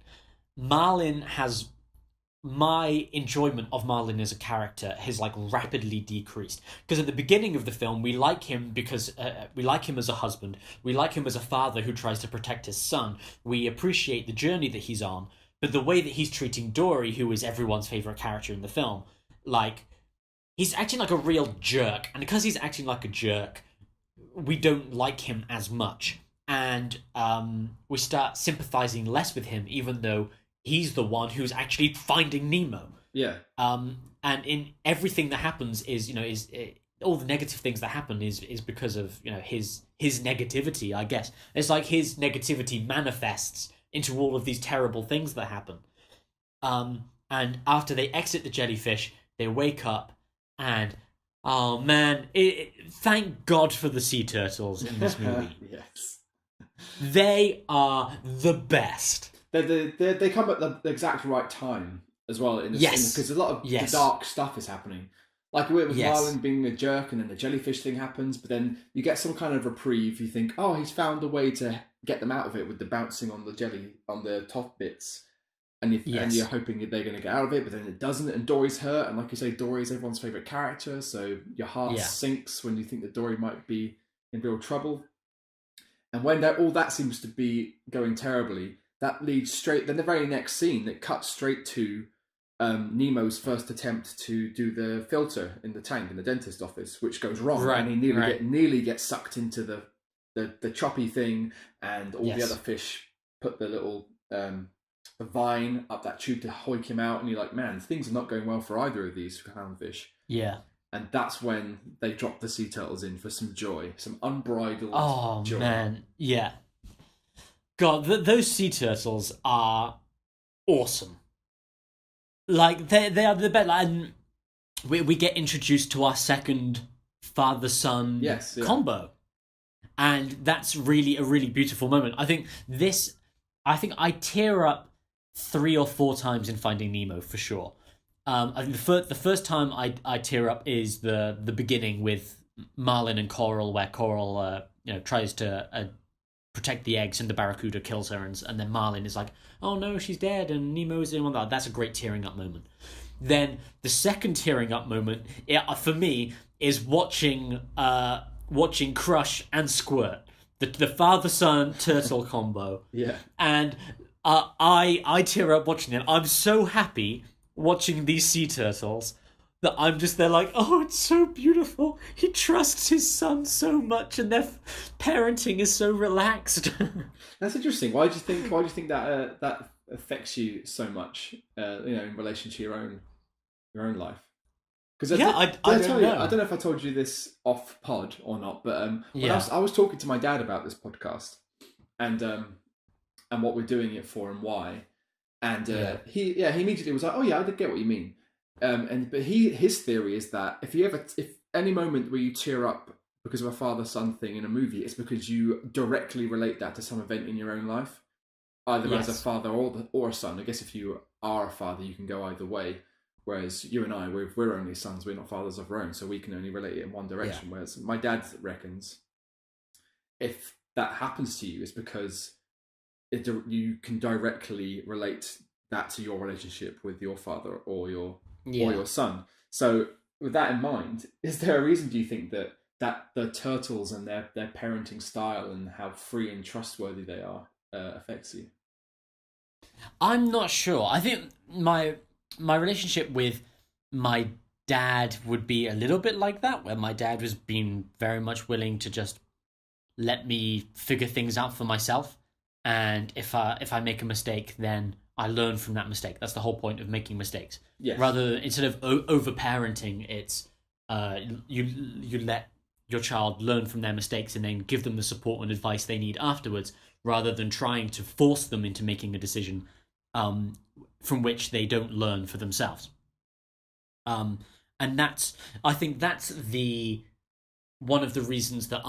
my enjoyment of Marlin as a character has like rapidly decreased. Because at the beginning of the film, we like him because we like him as a husband. We like him as a father who tries to protect his son. We appreciate the journey that he's on. But the way that he's treating Dory, who is everyone's favorite character in the film, like, he's acting like a real jerk. And because he's acting like a jerk, we don't like him as much. And we start sympathizing less with him, even though he's the one who's actually finding Nemo. Yeah. And in everything that happens is all the negative things that happen is because of his negativity. I guess it's like his negativity manifests into all of these terrible things that happen. And after they exit the jellyfish, they wake up and oh man, thank God for the sea turtles in this movie. Yes, they are the best. They come at the exact right time as well in the because a lot of the dark stuff is happening. Like with Marlin being a jerk, and then the jellyfish thing happens, but then you get some kind of reprieve. You think, oh, he's found a way to get them out of it with the bouncing on the jelly on the top bits, and you're hoping they're going to get out of it, but then it doesn't. And Dory's hurt, and like you say, Dory's everyone's favorite character, so your heart sinks when you think that Dory might be in real trouble. And when all that seems to be going terribly, that leads straight. Then the very next scene, it cuts straight to Nemo's first attempt to do the filter in the tank in the dentist office, which goes wrong, and he nearly gets sucked into the choppy thing, and all the other fish put the little the vine up that tube to hoik him out, and you're like, man, things are not going well for either of these clownfish. Yeah. And that's when they drop the sea turtles in for some joy, some unbridled joy. Oh, man. Yeah. God, those sea turtles are awesome. Like, they are the best. And we get introduced to our second father-son combo. And that's really a really beautiful moment. I think I tear up 3 or 4 times in Finding Nemo, for sure. I think the first time I tear up is the beginning with Marlin and Coral, where Coral tries to protect the eggs and the barracuda kills her, and then Marlin is like, oh no, she's dead, and Nemo's the one that. That's a great tearing up moment. Then the second tearing up moment for me is watching Crush and Squirt, the father-son turtle combo. Yeah, and I tear up watching it. I'm so happy watching these sea turtles that I'm just there like, oh, it's so beautiful. He trusts his son so much, and their parenting is so relaxed. That's interesting. Why do you think that that affects you so much? In relation to your own life. Because I don't know. I don't know if I told you this off pod or not, but I was talking to my dad about this podcast and what we're doing it for and why. And he immediately was like, "Oh yeah, I did get what you mean." But his theory is that if any moment where you tear up because of a father-son thing in a movie, it's because you directly relate that to some event in your own life, either as a father or a son. I guess if you are a father, you can go either way. Whereas you and I, we're only sons, we're not fathers of our own, so we can only relate it in one direction. Yeah. Whereas my dad reckons if that happens to you, it's because you can directly relate that to your relationship with your father or your son. So with that in mind, is there a reason, do you think, that the turtles and their parenting style and how free and trustworthy they are affects you? I'm not sure. I think my relationship with my dad would be a little bit like that, where my dad was being very much willing to just let me figure things out for myself. And if I make a mistake, then I learn from that mistake. That's the whole point of making mistakes. Yes. Rather, instead of over-parenting, it's you let your child learn from their mistakes and then give them the support and advice they need afterwards, rather than trying to force them into making a decision from which they don't learn for themselves. And I think that's one of the reasons that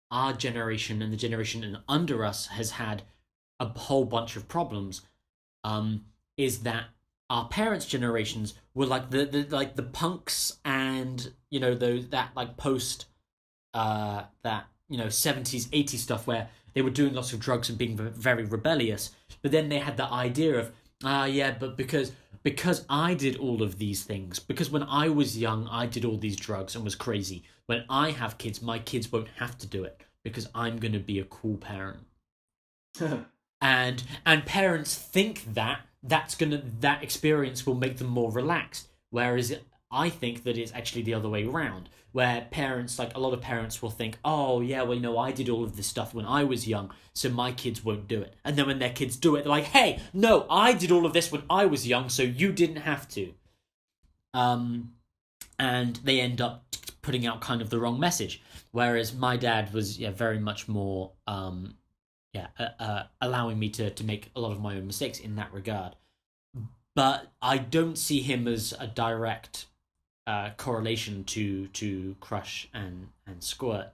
our generation and the generation under us has had a whole bunch of problems, is that our parents' generations were like the punks and that like post that 70s 80s stuff where they were doing lots of drugs and being very rebellious, but then they had the idea of but because I did all of these things, because when I was young I did all these drugs and was crazy, when I have kids my kids won't have to do it because I'm going to be a cool parent. and parents think that experience will make them more relaxed, whereas I think that it's actually the other way around, where parents, like a lot of parents will think, oh yeah, well, I did all of this stuff when I was young, so my kids won't do it. And then when their kids do it, they're like, hey, no, I did all of this when I was young, so you didn't have to. And they end up putting out kind of the wrong message. Whereas my dad was very much more allowing me to make a lot of my own mistakes in that regard. But I don't see him as a direct correlation to Crush and Squirt.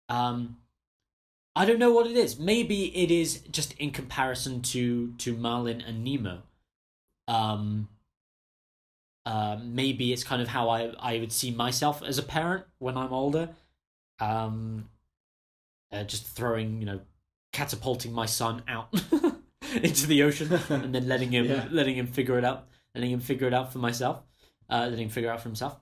I don't know what it is. Maybe it is just in comparison to Marlin and Nemo. Maybe it's kind of how I would see myself as a parent when I'm older. Just throwing, catapulting my son out into the ocean and then letting him figure it out, letting him figure it out for myself, letting him figure it out for himself.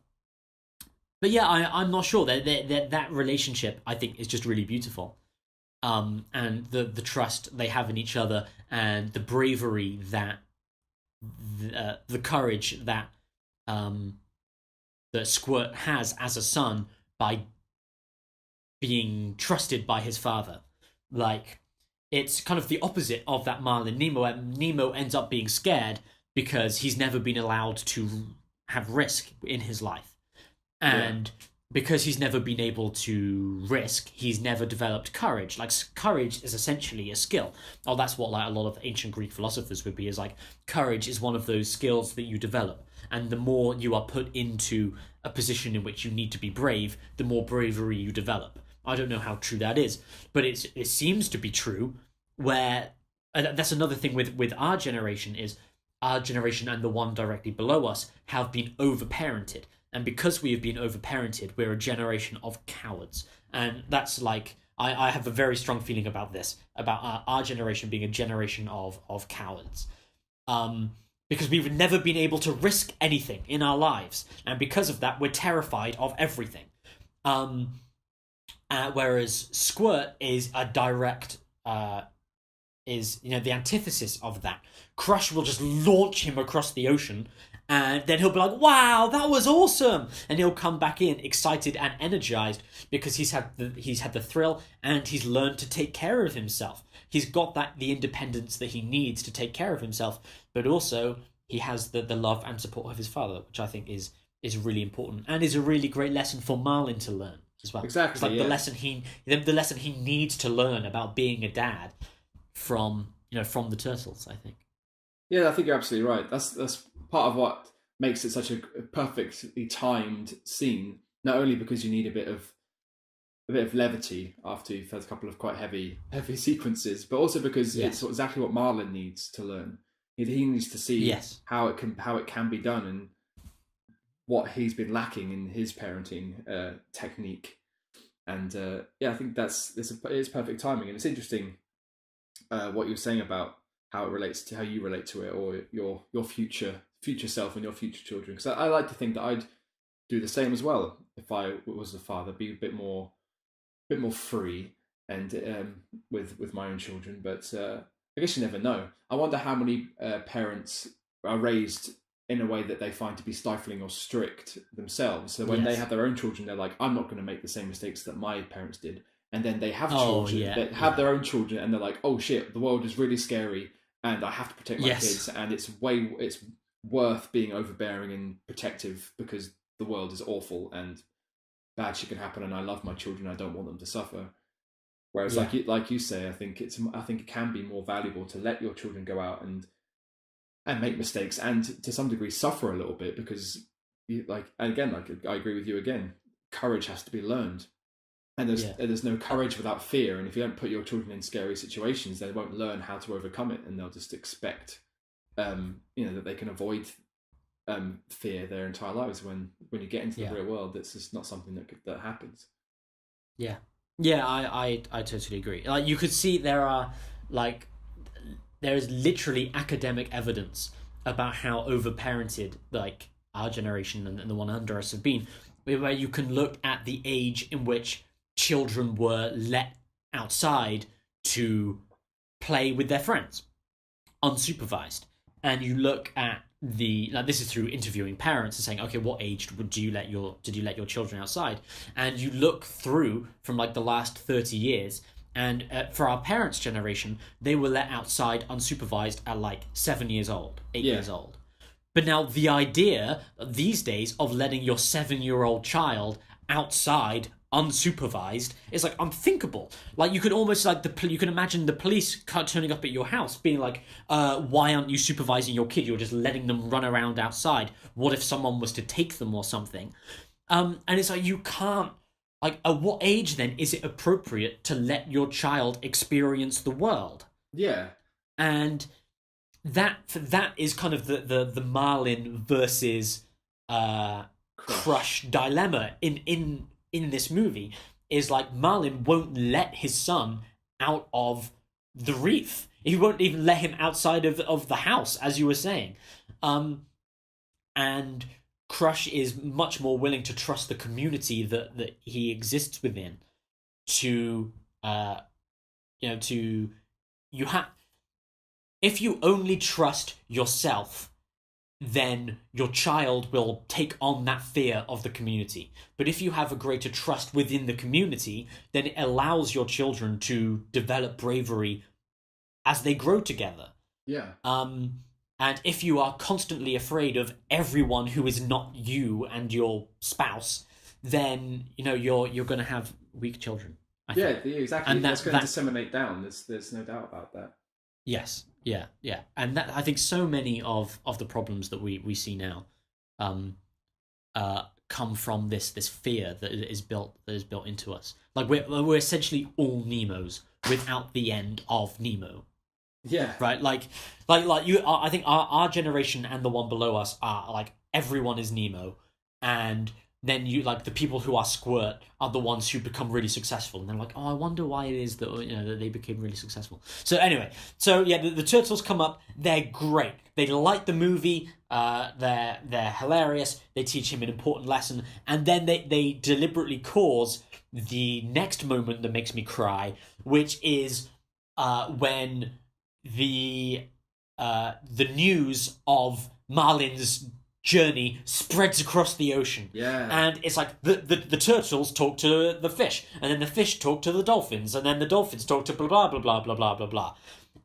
But yeah, I'm not sure that relationship I think is just really beautiful. and the trust they have in each other, and the bravery that the courage that that Squirt has as a son by being trusted by his father. Like, it's kind of the opposite of that Marlin Nemo. Nemo ends up being scared because he's never been allowed to have risk in his life. And because he's never been able to risk, he's never developed courage. Like, courage is essentially a skill. Oh, that's what like a lot of ancient Greek philosophers would be, is like, courage is one of those skills that you develop. And the more you are put into a position in which you need to be brave, the more bravery you develop. I don't know how true that is, but it seems to be true. Where that's another thing with our generation, is our generation and the one directly below us have been overparented, and because we have been overparented, we're a generation of cowards. And that's like, I have a very strong feeling about this, about our generation being a generation of cowards. Because we've never been able to risk anything in our lives, and because of that, we're terrified of everything. Whereas Squirt is a direct, is the antithesis of that. Crush will just launch him across the ocean, and then he'll be like, "Wow, that was awesome!" And he'll come back in excited and energized because he's had the thrill, and he's learned to take care of himself. He's got the independence that he needs to take care of himself, but also he has the love and support of his father, which I think is really important, and is a really great lesson for Marlin to learn as well. Exactly, it's like the lesson he needs to learn about being a dad from the turtles, I think. Yeah, I think you're absolutely right. That's part of what makes it such a perfectly timed scene. Not only because you need a bit of levity after you've had a couple of quite heavy sequences, but also because it's exactly what Marlin needs to learn. He needs to see how it can be done, and what he's been lacking in his parenting technique. And I think it's perfect timing, and it's interesting what you were saying about how it relates to how you relate to it, or your future self and your future children. Because I like to think that I'd do the same as well if I was a father, be a bit more free and with my own children. But I guess you never know. I wonder how many parents are raised in a way that they find to be stifling or strict themselves. So when they have their own children, they're like, I'm not going to make the same mistakes that my parents did. And then they have children that have their own children, and they're like, oh shit, the world is really scary, and I have to protect my kids, and it's worth being overbearing and protective because the world is awful and bad shit can happen, and I love my children, I don't want them to suffer. Whereas like you say, I think it can be more valuable to let your children go out and make mistakes, and to some degree suffer a little bit, because I agree with you again, courage has to be learned. And there's no courage without fear, and if you don't put your children in scary situations, they won't learn how to overcome it, and they'll just expect that they can avoid fear their entire lives. When you get into the real world, it's just not something that happens. I totally agree. Like, you could see there is literally academic evidence about how overparented like our generation and the one under us have been, where you can look at the age in which children were let outside to play with their friends unsupervised, and you look at this is through interviewing parents and saying, okay, what age did you let your children outside? And you look through from like the last 30 years, and for our parents' generation, they were let outside unsupervised at like 7 years old, 8 years old. But now the idea these days of letting your 7-year-old child outside unsupervised is like unthinkable. Like, you could almost you can imagine the police turning up at your house being like, why aren't you supervising your kid? You're just letting them run around outside. What if someone was to take them or something? And it's like, you can't, like, at what age then is it appropriate to let your child experience the world? And that is kind of the Marlin versus Crush dilemma in this movie, is like, Marlin won't let his son out of the reef. He won't even let him outside of the house, as you were saying. And Crush is much more willing to trust the community that he exists within to you have if you only trust yourself, then your child will take on that fear of the community. But if you have a greater trust within the community, then it allows your children to develop bravery as they grow together. Yeah. And if you are constantly afraid of everyone who is not you and your spouse, then you're going to have weak children. I think. Exactly. And that's going to disseminate down. There's no doubt about that. Yes, yeah, and that I think so many of the problems that we see now, come from this fear that is built into us. Like we're essentially all Nemos without the end of Nemo. Yeah. Right. Like you. I think our generation and the one below us are like everyone is Nemo, and then the people who are Squirt are the ones who become really successful, and they're like, oh, I wonder why it is that that they became really successful. So anyway, the turtles come up. They're great. They like the movie. They're hilarious. They teach him an important lesson, and then they deliberately cause the next moment that makes me cry, which is when the news of Marlin's journey spreads across the ocean. Yeah. And it's like the turtles talk to the fish, and then the fish talk to the dolphins, and then the dolphins talk to blah blah blah blah blah blah blah blah.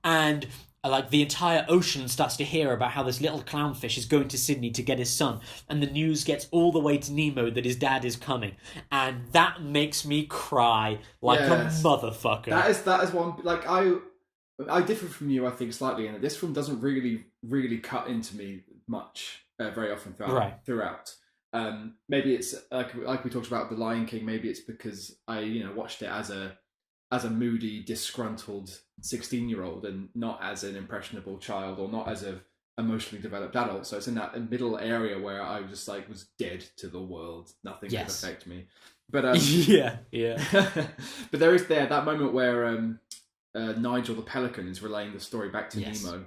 And like the entire ocean starts to hear about how this little clownfish is going to Sydney to get his son, and the news gets all the way to Nemo that his dad is coming, and that makes me cry like a motherfucker. That is one, like I differ from you, I think, slightly in that this film doesn't really cut into me much very often throughout. Maybe it's like we talked about The Lion King. Maybe it's because I watched it as a moody, disgruntled 16-year-old and not as an impressionable child or not as a emotionally developed adult. So it's in that middle area where I was just like was dead to the world. Nothing could affect me. But yeah. But there is that moment where Nigel the pelican is relaying the story back to Nemo,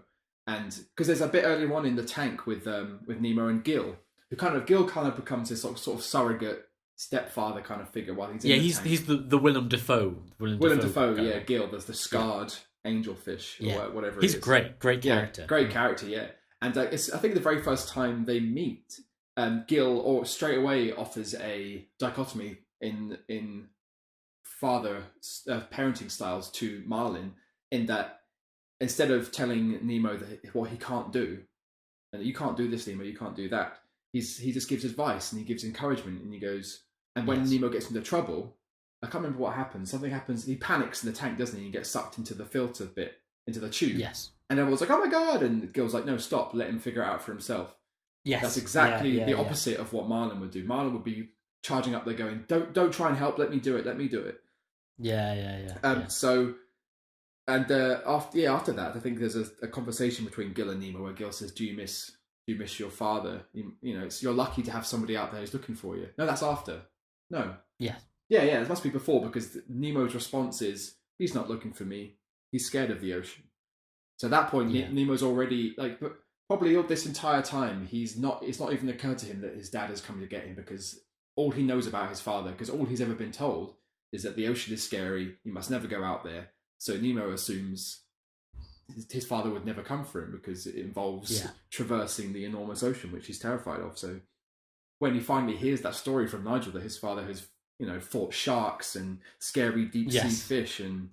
and because there's a bit earlier on in the tank with Nemo and Gil, Gil kind of becomes this sort of surrogate stepfather kind of figure while he's in the tank. He's the Willem Dafoe. Willem Dafoe, Gil. There's the scarred angelfish or whatever. He's great character. Great character, yeah. And it's I think the very first time they meet, Gil or straight away offers a dichotomy in father parenting styles to Marlin, in that instead of telling Nemo what he can't do, and you can't do this, Nemo, you can't do that, he just gives advice and he gives encouragement, and he goes, and when Nemo gets into trouble, I can't remember what happens, something happens, he panics in the tank, doesn't he? He gets sucked into the filter bit, into the tube. Yes. And everyone's like, oh my god, and Gil's like, no, stop, let him figure it out for himself. Yes. That's exactly the opposite of what Marlin would do. Marlin would be charging up there going, don't try and help, let me do it. Yeah. So, and after that, I think there's a conversation between Gil and Nemo where Gil says, "Do you miss your father? You're lucky to have somebody out there who's looking for you." No, that's after. No. Yeah. Yeah. It must be before, because Nemo's response is, "He's not looking for me. He's scared of the ocean." So at that point, Nemo's already but probably all this entire time, it's not even occurred to him that his dad is coming to get him, because all he knows about his father, because all he's ever been told is that the ocean is scary, you must never go out there. So Nemo assumes his father would never come for him because it involves traversing the enormous ocean, which he's terrified of. So when he finally hears that story from Nigel that his father has, fought sharks and scary deep sea fish and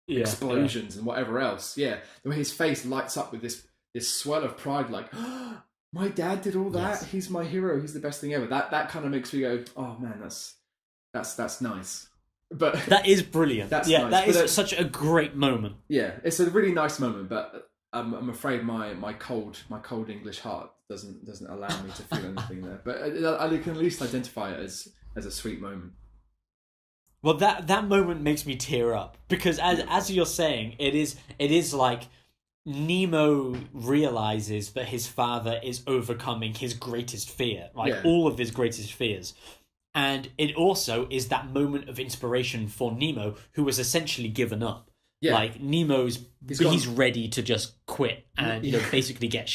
explosions and whatever else, the way his face lights up with this swell of pride, like, oh, my dad did all that. He's my hero. He's the best thing ever. That kind of makes me go, oh man, that's nice. But that is brilliant. Nice. That is such a great moment. Yeah, it's a really nice moment, but I'm afraid my cold English heart doesn't allow me to feel anything there. But I can at least identify it as a sweet moment. Well, that moment makes me tear up, because as you're saying, it is like Nemo realizes that his father is overcoming his greatest fear, all of his greatest fears. And it also is that moment of inspiration for Nemo, who was essentially given up. Yeah. Like, Nemo's he's ready to just quit and basically get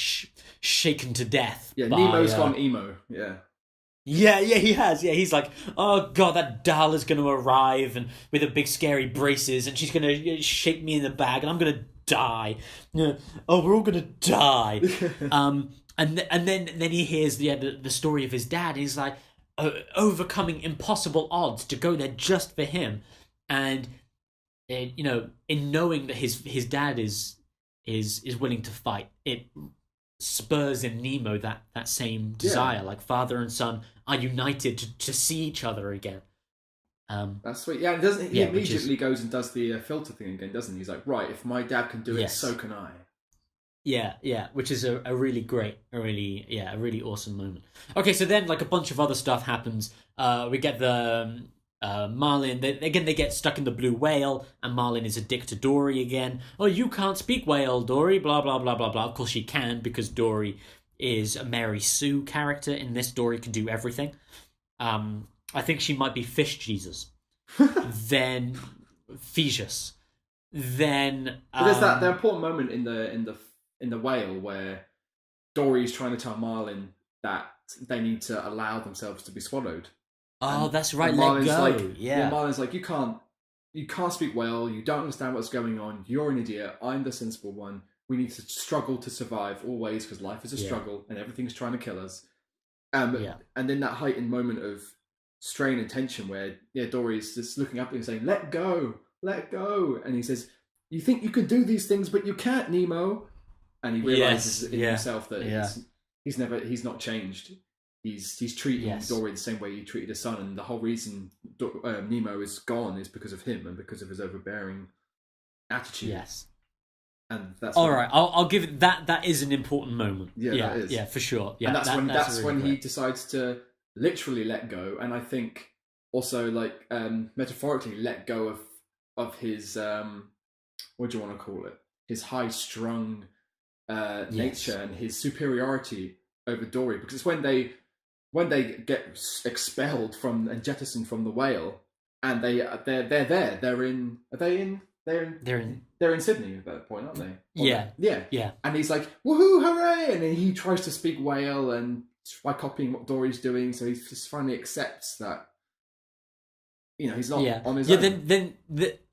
shaken to death. Yeah, Nemo's gone emo. Yeah. Yeah, yeah, he has. Yeah, he's like, oh god, that doll is going to arrive and with a big scary braces, and she's going to shake me in the bag, and I'm going to die. Yeah. Oh, we're all going to die. And then he hears the story of his dad, and he's like, overcoming impossible odds to go there just for him, and in knowing that his dad is willing to fight, it spurs in Nemo that same desire. Like father and son are united to see each other again. That's sweet. Yeah, and doesn't he immediately goes and does the filter thing again, doesn't he? He's like, right, if my dad can do it, so can I. Yeah, yeah, which is a really great, a really awesome moment. Okay, so then like a bunch of other stuff happens. We get the Marlin. They get stuck in the blue whale, and Marlin is a dick to Dory again. Oh, you can't speak whale, Dory. Blah blah blah blah blah. Of course she can, because Dory is a Mary Sue character. In this, Dory can do everything. I think she might be Fish Jesus. Then Phegeus. Then there's the important moment in the whale where Dory's trying to tell Marlin that they need to allow themselves to be swallowed. Oh, that's right. Let go. Like, yeah, Marlin's like, you can't speak whale. You don't understand what's going on. You're an idiot. I'm the sensible one. We need to struggle to survive always, because life is a struggle and everything's trying to kill us. And then that heightened moment of strain and tension where Dory's just looking up and saying, let go, and he says, you think you can do these things, but you can't, Nemo. And he realizes in himself that he's not changed. He's treating Dory the same way he treated his son, and the whole reason Nemo is gone is because of him and because of his overbearing attitude. Yes. And that's all right. I'll give it that. That is an important moment. Yeah, that is. Yeah, for sure. Yeah, and that's when he decides to literally let go, and I think also like metaphorically let go of his what do you want to call it? His high strung nature and his superiority over Dory, because it's when they get expelled from and jettisoned from the whale, and they're there. They're in Sydney at that point, aren't they? Yeah. And he's like, woohoo, hooray! And then he tries to speak whale, and by copying what Dory's doing, so he just finally accepts that he's not on his own. Then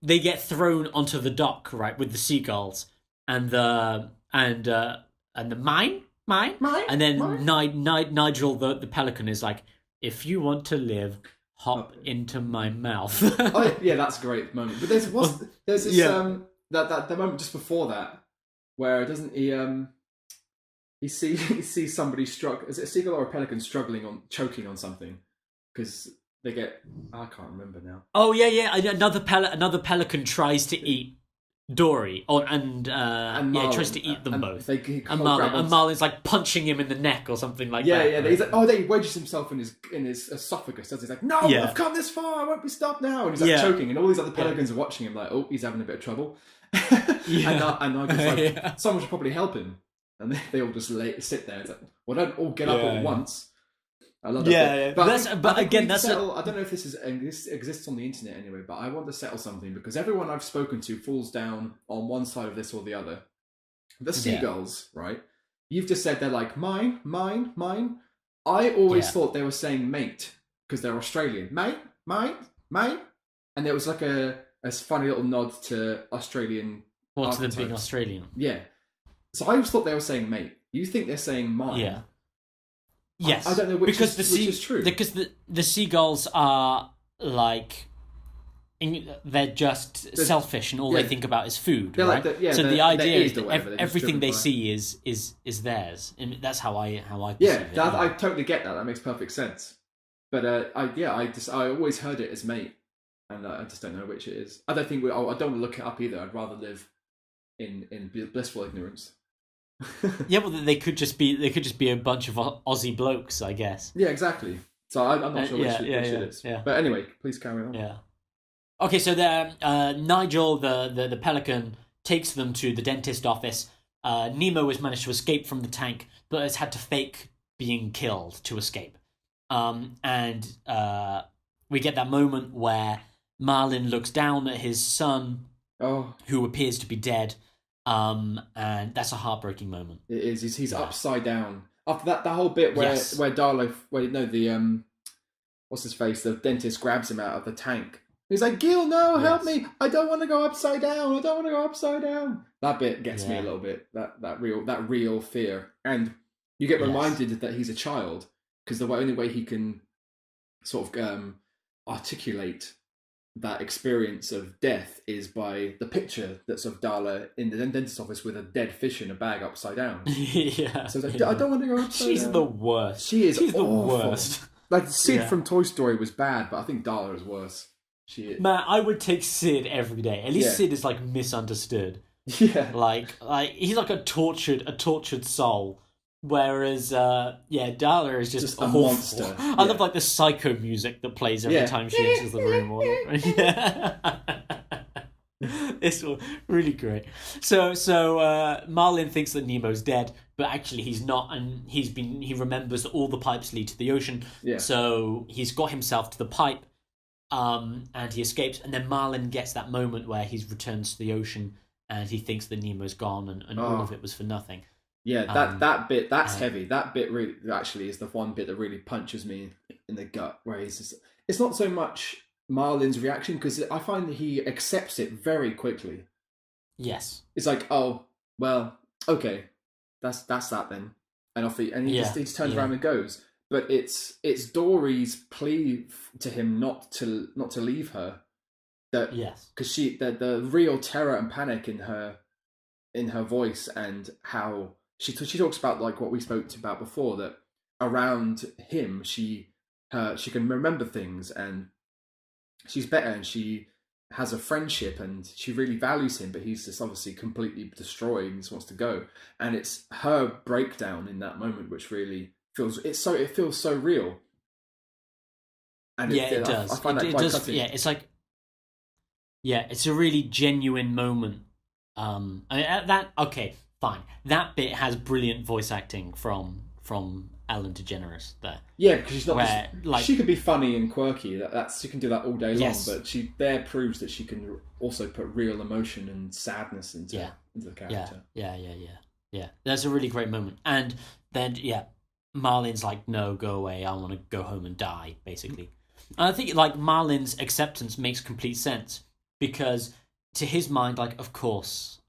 they get thrown onto the dock, right, with the seagulls and the mine. And then Nigel, the pelican, is like, if you want to live, hop into my mouth. That's a great moment. But there's this the moment just before that where doesn't he sees somebody struck. Is it a seagull or a pelican choking on something? Because they get, I can't remember now. Oh yeah. Another pelican tries to eat Dory, and Marlin, tries to eat them both. And Marlin's like punching him in the neck or something like that. Yeah. He's like, he wedges himself in his esophagus. He's like, no, I've come this far. I won't be stopped now. And he's like choking, and all these other pelicans are watching him like, oh, he's having a bit of trouble. And I'm just like, someone should probably help him. And they all just sit there. It's like, well, don't all get up at once. I love that. Yeah. But again, I don't know if this exists on the internet anyway, but I want to settle something, because everyone I've spoken to falls down on one side of this or the other. The seagulls, right? You've just said they're like, mine. I always thought they were saying mate, because they're Australian. Mate. And there was like a funny little nod to Australian. Well, to them being Australian. Yeah. So I always thought they were saying mate. You think they're saying mine. Yeah. Yes, I don't know which is true. Because the seagulls are like, they're just selfish, and all they think about is food. Right? So the idea is that everything they see is theirs, and that's how I perceive it. I totally get that. That makes perfect sense. But I always heard it as mate, and I just don't know which it is. I don't think I don't want to look it up either. I'd rather live in blissful ignorance. Yeah, well, they could just be a bunch of Aussie blokes, I guess. Yeah, exactly. So I'm not sure which it is. Yeah. But anyway, please carry on. Yeah. Okay, so Nigel, the pelican, takes them to the dentist office. Nemo has managed to escape from the tank, but has had to fake being killed to escape. And we get that moment where Marlin looks down at his son, who appears to be dead. And that's a heartbreaking moment. It is. He's upside down, After that whole bit where Yes. Darlo, the what's his face, the dentist grabs him out of the tank. He's like, Gil, no, help Yes. me! I don't want to go upside down. I don't want to go upside down. That bit gets me a Yeah. little bit. That real fear, and you get Yes. reminded that he's a child because the only way he can sort of articulate that experience of death is by the picture that's of Darla in the dentist's office with a dead fish in a bag upside down. Yeah. So it's like, I don't want to go upside down. She's the worst. She's the awful. worst. Like Sid Yeah. from Toy Story was bad, but I think Darla is worse. She is. Man, I would take Sid every day. At least Yeah. Sid is like misunderstood. Yeah. Like he's like a tortured soul. Whereas Darla is just a awful. monster. I love like the psycho music that plays every time she enters the room. Yeah. It's really great. So Marlin thinks that Nemo's dead, but actually he's not, and he remembers that all the pipes lead to the ocean. Yeah. So he's got himself to the pipe, and he escapes, and then Marlin gets that moment where he returns to the ocean and he thinks that Nemo's gone and all of it was for nothing. Yeah, that bit, that's heavy. That bit really actually is the one bit that really punches me in the gut, where he's just, it's not so much Marlin's reaction, because I find that he accepts it very quickly. Yes. It's like, oh, well, okay, that's that then. And off he just turns around and goes. But it's Dory's plea to him not to leave her. That, yes. Because the real terror and panic in her voice, and how she talks about like what we spoke about before, that around him she can remember things, and she's better, and she has a friendship, and she really values him, but he's just obviously completely destroyed and just wants to go. And it's her breakdown in that moment which really feels so real. And it does. I find that quite cutting. Yeah, it's like, it's a really genuine moment. Okay, fine. That bit has brilliant voice acting from Ellen DeGeneres there. Yeah, because she's not like, she could be funny and quirky. She can do that all day yes. long. But she there proves that she can also put real emotion and sadness into the character. Yeah. That's a really great moment. And then Marlin's like, no, go away. I want to go home and die, basically. And I think like Marlin's acceptance makes complete sense, because to his mind, like, of course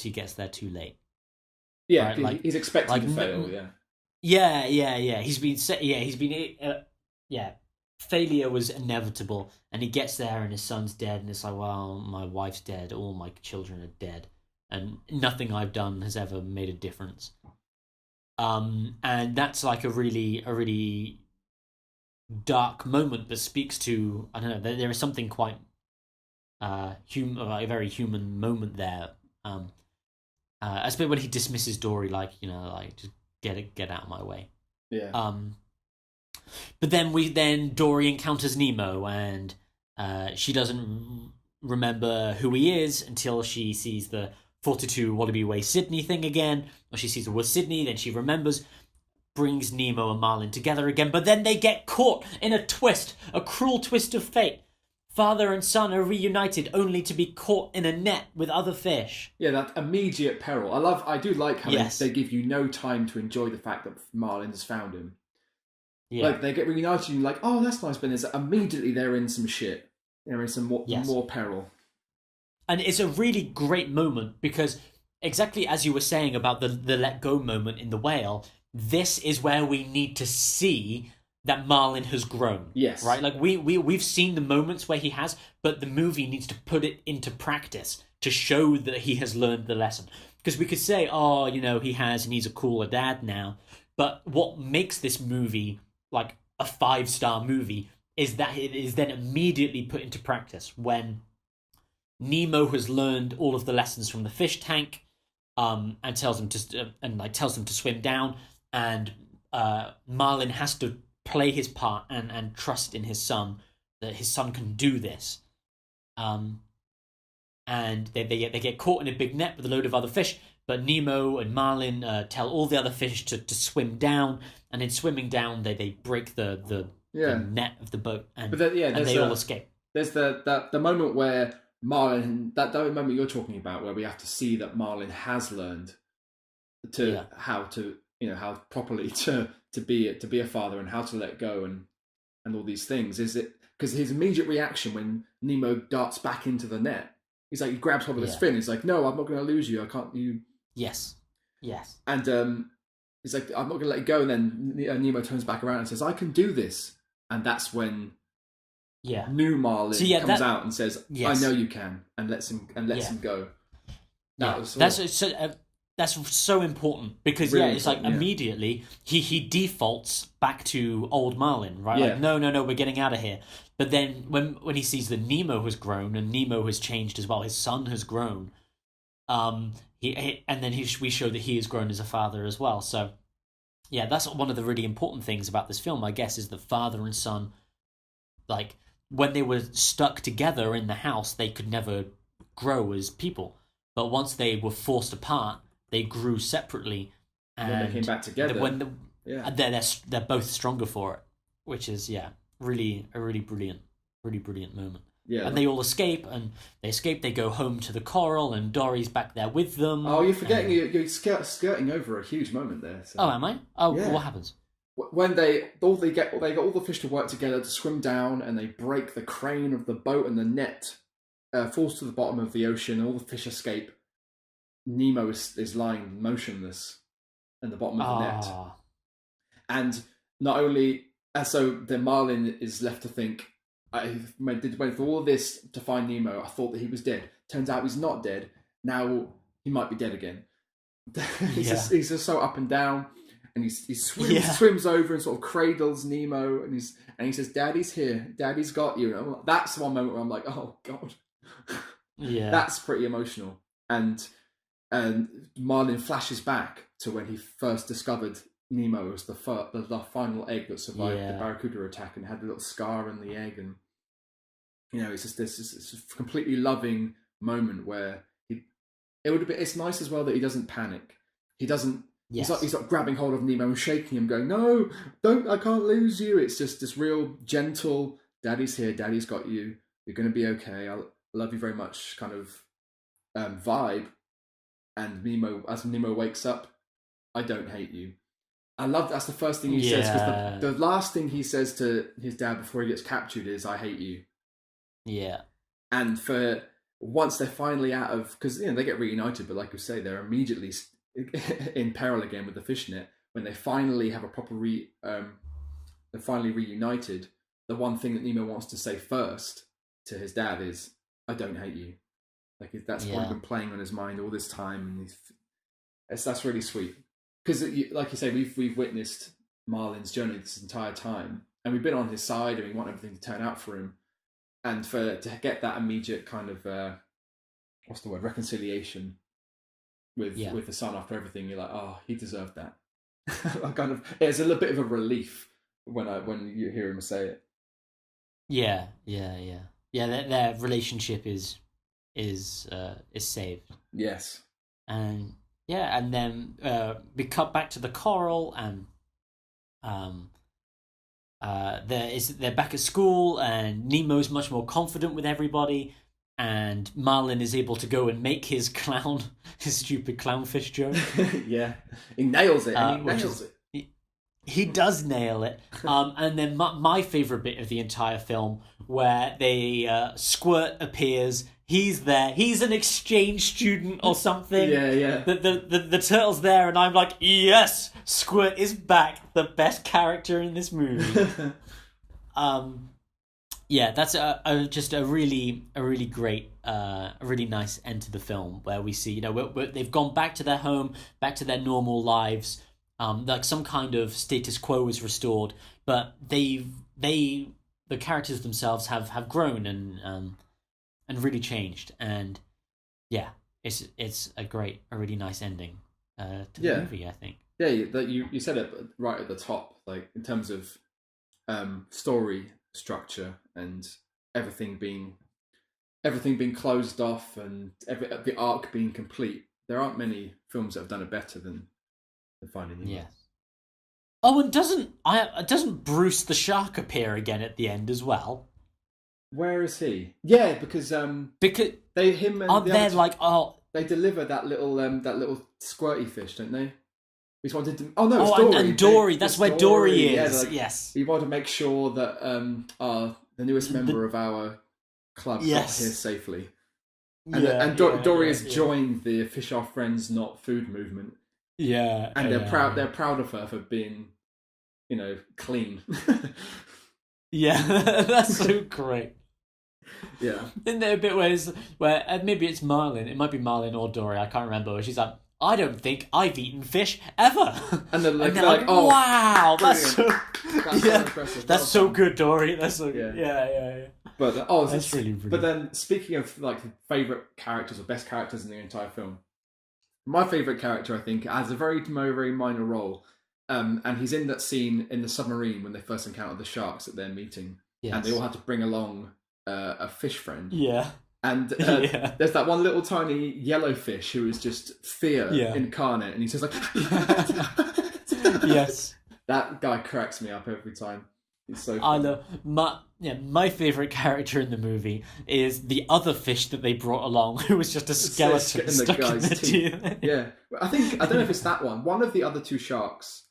he gets there too late. Yeah, right? Like, he's expecting to fail. Yeah. Failure was inevitable, and he gets there, and his son's dead, and it's like, well, my wife's dead, all my children are dead, and nothing I've done has ever made a difference. And that's like a really dark moment that speaks to, I don't know, there is something quite a very human moment there. Especially when he dismisses Dory, like, just get out of my way. Yeah. But then Dory encounters Nemo, and she doesn't remember who he is until she sees the 42 Wallaby Way Sydney thing again, or she sees the word Sydney, then she remembers, brings Nemo and Marlin together again, but then they get caught in a cruel twist of fate. Father and son are reunited, only to be caught in a net with other fish. Yeah, that immediate peril. I do like how they give you no time to enjoy the fact that Marlin has found him. Yeah. Like, they get reunited and you're like, oh, that's nice, but immediately they're in some shit. They're in some more peril. And it's a really great moment, because exactly as you were saying about the let go moment in The Whale, this is where we need to see that Marlin has grown. Yes. Right? Like, we've seen the moments where he has, but the movie needs to put it into practice to show that he has learned the lesson. Because we could say, oh, he has, and he's a cooler dad now. But what makes this movie like a 5-star movie is that it is then immediately put into practice when Nemo has learned all of the lessons from the fish tank, and tells them to swim down, and Marlin has to play his part and trust in his son, that his son can do this. And they get caught in a big net with a load of other fish, but Nemo and Marlin tell all the other fish to swim down, and in swimming down they break the net of the boat, and they all escape. There's the moment where Marlin, that moment you're talking about, where we have to see that Marlin has learned how to how properly to be a father and how to let go and all these things. Is it because his immediate reaction when Nemo darts back into the net, he's like, he grabs hold of his fin. He's like, no, I'm not going to lose you. I can't. You. Yes. And he's like, I'm not going to let you go. And then Nemo turns back around and says, I can do this. And that's when new Marlin comes out and says, I know you can, and lets him go. That's so important because really it's like immediately he defaults back to old Marlin, right? Like no, we're getting out of here. But then when he sees that Nemo has grown and Nemo has changed as well, his son has grown. We show that he has grown as a father as well. So yeah, that's one of the really important things about this film, I guess, is the father and son. Like when they were stuck together in the house, they could never grow as people. But once they were forced apart, they grew separately, and then they came back together. They're both stronger for it, which is really brilliant moment. Yeah, and they all escape, They go home to the coral, and Dory's back there with them. Oh, you're forgetting you're skirting over a huge moment there. So. Oh, am I? Oh, yeah. What happens? When they get all the fish to work together to swim down, and they break the crane of the boat, and the net falls to the bottom of the ocean, and all the fish escape. Nemo is lying motionless in the bottom of the net. And not only... so the Marlin is left to think, I went through all of this to find Nemo. I thought that he was dead. Turns out he's not dead. Now he might be dead again. He's just so up and down. And he swims over and sort of cradles Nemo. And he says, Daddy's here. Daddy's got you. And that's one moment where I'm like, oh, God. Yeah. That's pretty emotional. And Marlin flashes back to when he first discovered Nemo as the final egg that survived the Barracuda attack and had a little scar in the egg, and it's just this completely loving moment where it's nice as well that he doesn't panic. He doesn't. He's not grabbing hold of Nemo and shaking him, going, "No, don't! I can't lose you." It's just this real gentle, "Daddy's here. Daddy's got you. You're going to be okay. I love you very much." Kind of vibe. And as Nemo wakes up, I don't hate you. I love that's the first thing he says, because the last thing he says to his dad before he gets captured is, I hate you. Yeah. And for once they're finally out of, because they get reunited, but like you say, they're immediately in peril again with the fishnet. When they finally have a proper they're finally reunited, the one thing that Nemo wants to say first to his dad is, I don't hate you. Like that's what been playing on his mind all this time, and that's really sweet. Because, like you say, we've witnessed Marlin's journey this entire time, and we've been on his side, and we want everything to turn out for him. And to get that immediate kind of reconciliation with the son after everything, you're like, oh, he deserved that. It's a little bit of a relief when you hear him say it. Yeah. Their relationship is saved. Yes. And then we cut back to the coral, and they're back at school, and Nemo's much more confident with everybody, and Marlin is able to go and make his stupid clownfish joke. Yeah, he nails it. He does nail it. And then my favourite bit of the entire film, where Squirt appears. He's there. He's an exchange student or something. Yeah. The turtle's there, and I'm like, yes, Squirt is back. The best character in this movie. That's just a really great, a really nice end to the film, where we see they've gone back to their home, back to their normal lives. Like some kind of status quo is restored, but the characters themselves have grown and really changed, and it's a really nice ending to the movie, I think. Yeah, you said it right at the top, like in terms of story structure and everything being closed off and the arc being complete. There aren't many films that have done it better than Finding Nemo. Yes. Oh, and doesn't Bruce the shark appear again at the end as well? Where is he? Yeah, because they deliver that little squirty fish, don't they? He's wanted to. Oh no, it's Oh, Dory. and Dory. That's where Dory Yeah, is. like, Yes. we want to make sure that the newest member of our club got here safely. And, Dory has joined the Fish Are Friends, Not Food movement. Yeah. And they're proud. They're proud of her for being, clean. Yeah, that's so great. Yeah. Isn't there a bit where maybe it's Marlin? It might be Marlin or Dory. I can't remember. Where she's like, I don't think I've eaten fish ever. And they're like, oh, wow, brilliant. That's so impressive. That's so good, Dory. That's so good. Yeah. But that's really brilliant. But then, speaking of like favorite characters or best characters in the entire film, my favorite character, I think, has a very, very minor role. And he's in that scene in the submarine when they first encounter the sharks at their meeting, and they all had to bring along a fish friend. Yeah. And there's that one little tiny yellow fish who is just fear incarnate, and he's just like, yes. That guy cracks me up every time. He's so funny. I know. My favorite character in the movie is the other fish that they brought along, who was just a skeleton stuck in the teeth. Yeah, I don't know if it's that one. One of the other two sharks,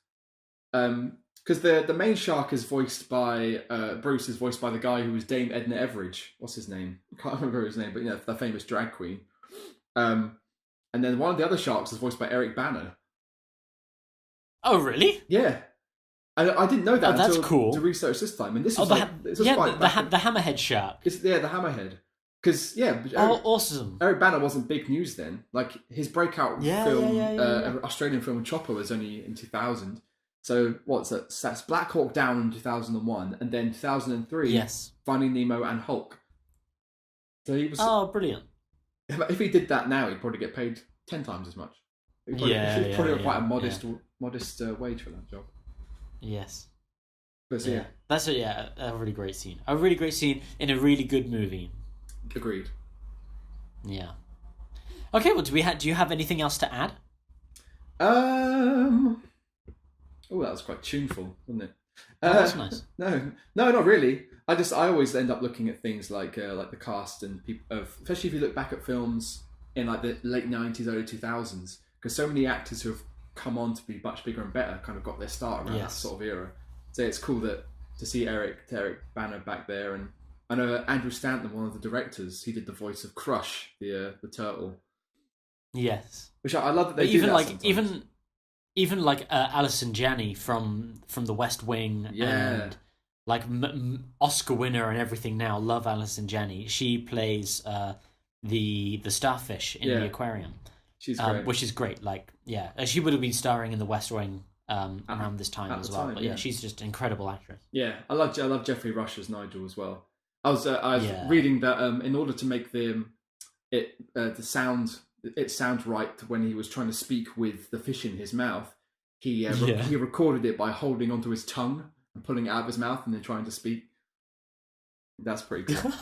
because the main shark is voiced by Bruce is voiced by the guy who was Dame Edna Everage. What's his name? I can't remember his name, but the famous drag queen. And then one of the other sharks is voiced by Eric Bana. Oh, really? Yeah. I didn't know that that's until cool. to research this time, and this was the hammerhead shark. The hammerhead. Because awesome. Eric Bana wasn't big news then. Like his breakout Australian film Chopper was only in 2000. So what's that? That's Black Hawk Down in 2001, and then 2003. Yes. Finding Nemo and Hulk. So he was. Oh, brilliant! If he did that now, he'd probably get paid 10 times as much. He'd probably quite a modest wage for that job. Yes. But that's a really great scene. A really great scene in a really good movie. Agreed. Yeah. Okay. Well, do you have anything else to add? Oh, that was quite tuneful, wasn't it? That's nice. No, not really. I always end up looking at things like the cast and people, especially if you look back at films in like the late 90s, early 2000s, because so many actors who have come on to be much bigger and better kind of got their start around that sort of era. So it's cool to see Eric Bana back there, and I know Andrew Stanton, one of the directors, he did the voice of Crush, the turtle. Yes, which I love that they do that sometimes. Even like Alison Janney from The West Wing, and like Oscar winner and everything now. Love Alison Janney. She plays the starfish in the aquarium. She's great. Which is great. Like, she would have been starring in The West Wing around this time as well. But she's just an incredible actress. Yeah, I love Jeffrey Rush as Nigel as well. I was reading that in order to make the sound right when he was trying to speak with the fish in his mouth, he recorded it by holding onto his tongue and pulling it out of his mouth and then trying to speak. That's pretty cool.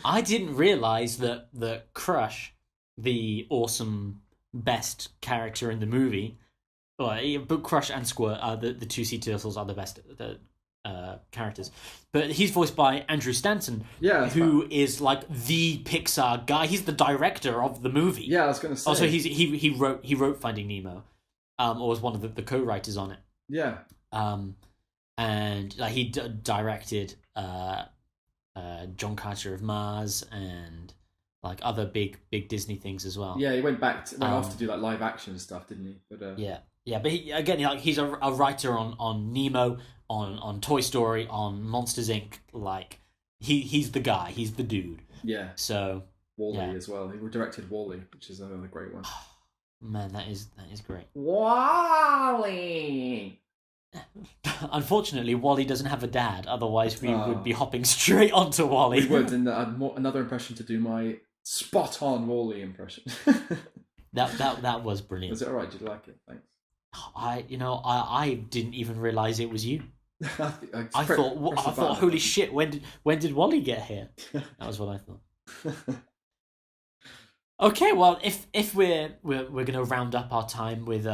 I didn't realise that Crush, the awesome best character in the movie, but Crush and Squirt are the two sea turtles are the best characters. But he's voiced by Andrew Stanton, who is like the Pixar guy. He's the director of the movie. Yeah, I was going to say. Also, he wrote Finding Nemo, or was one of the co-writers on it. Yeah. And he directed John Carter of Mars and like other big Disney things as well. Yeah, he went off to do like live action stuff, didn't he? But but he's a writer on Nemo, on Toy Story, on Monsters Inc. Like he's the guy, he's the dude. Yeah. So WALL-E as well. He directed WALL-E, which is another great one. Man, that is great. WALL-E. Unfortunately, WALL-E doesn't have a dad. Otherwise, we would be hopping straight onto WALL-E. We would, and another impression to do my spot-on WALL-E impression. That was brilliant. Was it alright? Did you like it? Thanks. I didn't even realize it was you. I thought, holy shit! When did WALL-E get here? That was what I thought. Okay, well, if we're gonna round up our time with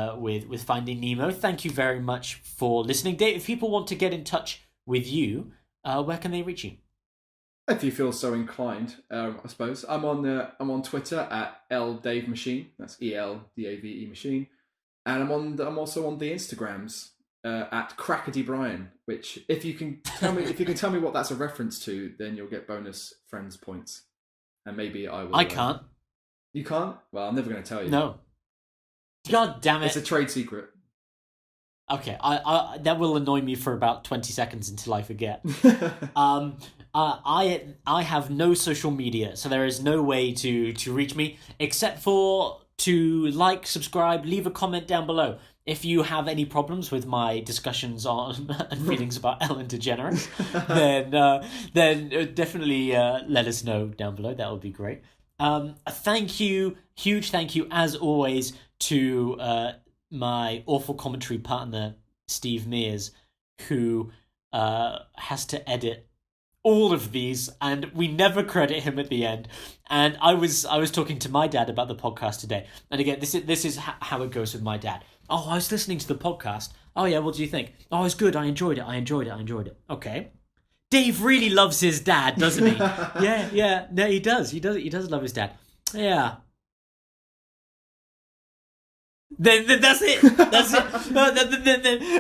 Finding Nemo, thank you very much for listening, Dave. If people want to get in touch with you, where can they reach you? If you feel so inclined, I suppose I'm on Twitter at @LDaveMachine. That's ELDAVE Machine. And I'm also on the Instagrams at Crackety Brian. Which, if you can tell me what that's a reference to, then you'll get bonus friends points, and maybe I will. I can't. You can't? Well, I'm never going to tell you. No. God damn it! It's a trade secret. Okay, I that will annoy me for about 20 seconds until I forget. I have no social media, so there is no way to reach me except for to like, subscribe, leave a comment down below. If you have any problems with my discussions on and feelings about Ellen DeGeneres, then definitely let us know down below. That would be great. Huge thank you as always to my awful commentary partner Steve Mears, who has to edit all of these, and we never credit him at the end. And I was talking to my dad about the podcast today, and again, this is how it goes with my dad. Oh, I was listening to the podcast. Oh yeah, what do you think? Oh, it was good. I enjoyed it. Okay. Dave really loves his dad, doesn't he? Yeah. No, he does. He does love his dad. Yeah. Then that's it. That's it. No, then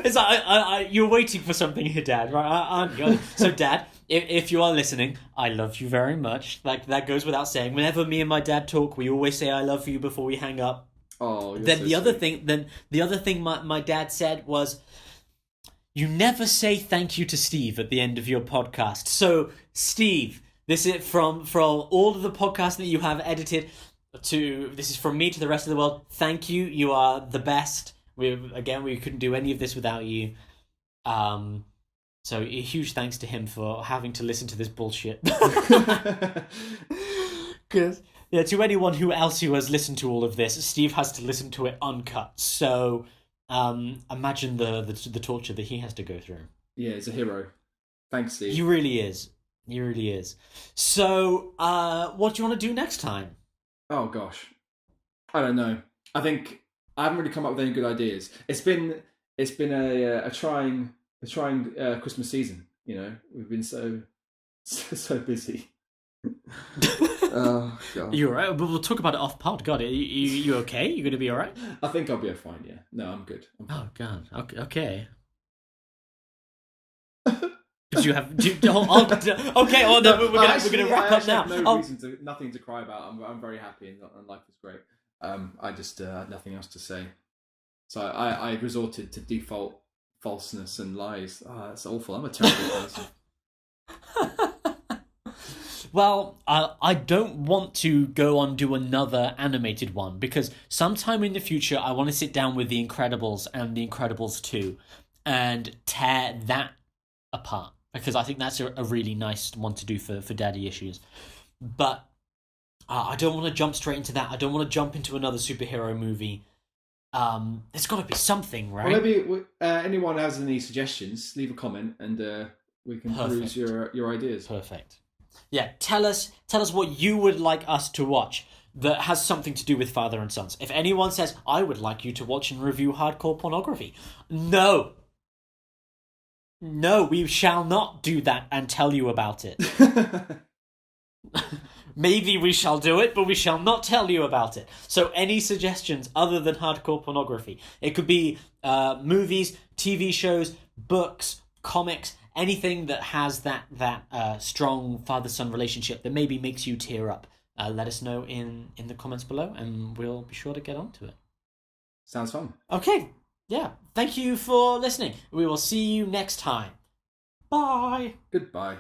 it's like you're waiting for something here, Dad, right? Aren't you? So, Dad, if you are listening, I love you very much. Like, that goes without saying. Whenever me and my dad talk, we always say I love you before we hang up. Oh, then so the other thing my dad said was, you never say thank you to Steve at the end of your podcast. So, Steve, this is from all of the podcasts that you have edited. This is from me to the rest of the world. Thank you. You are the best. We couldn't do any of this without you. So a huge thanks to him for having to listen to this bullshit. Because to anyone who has listened to all of this, Steve has to listen to it uncut. So imagine the torture that he has to go through. Yeah, he's a hero. Thanks, Steve. He really is. So what do you want to do next time? Oh gosh, I don't know. I think I haven't really come up with any good ideas. It's been a trying Christmas season. You know, we've been so busy. Oh god. You alright? We'll talk about it off pod. God, you okay? You gonna be alright? I think I'll be fine. Yeah. No, I'm good. Oh god. Okay. You have okay. Well, then we're gonna wrap up now. Nothing to cry about. I'm very happy and life is great. I just had nothing else to say, so I resorted to default falseness and lies. That's awful. I'm a terrible person. Well, I don't want to go on do another animated one because sometime in the future I want to sit down with The Incredibles and The Incredibles 2 and tear that apart. Because I think that's a really nice one to do for daddy issues. But I don't want to jump straight into that. I don't want to jump into another superhero movie. There's got to be something, right? Well, maybe anyone has any suggestions, leave a comment and we can peruse your ideas. Perfect. Yeah, tell us what you would like us to watch that has something to do with father and sons. If anyone says, I would like you to watch and review hardcore pornography. No, we shall not do that and tell you about it. Maybe we shall do it, but we shall not tell you about it. So any suggestions other than hardcore pornography? It could be movies, TV shows, books, comics, anything that has that strong father-son relationship that maybe makes you tear up. Let us know in the comments below, and we'll be sure to get onto it. Sounds fun. Okay. Yeah, thank you for listening. We will see you next time. Bye. Goodbye.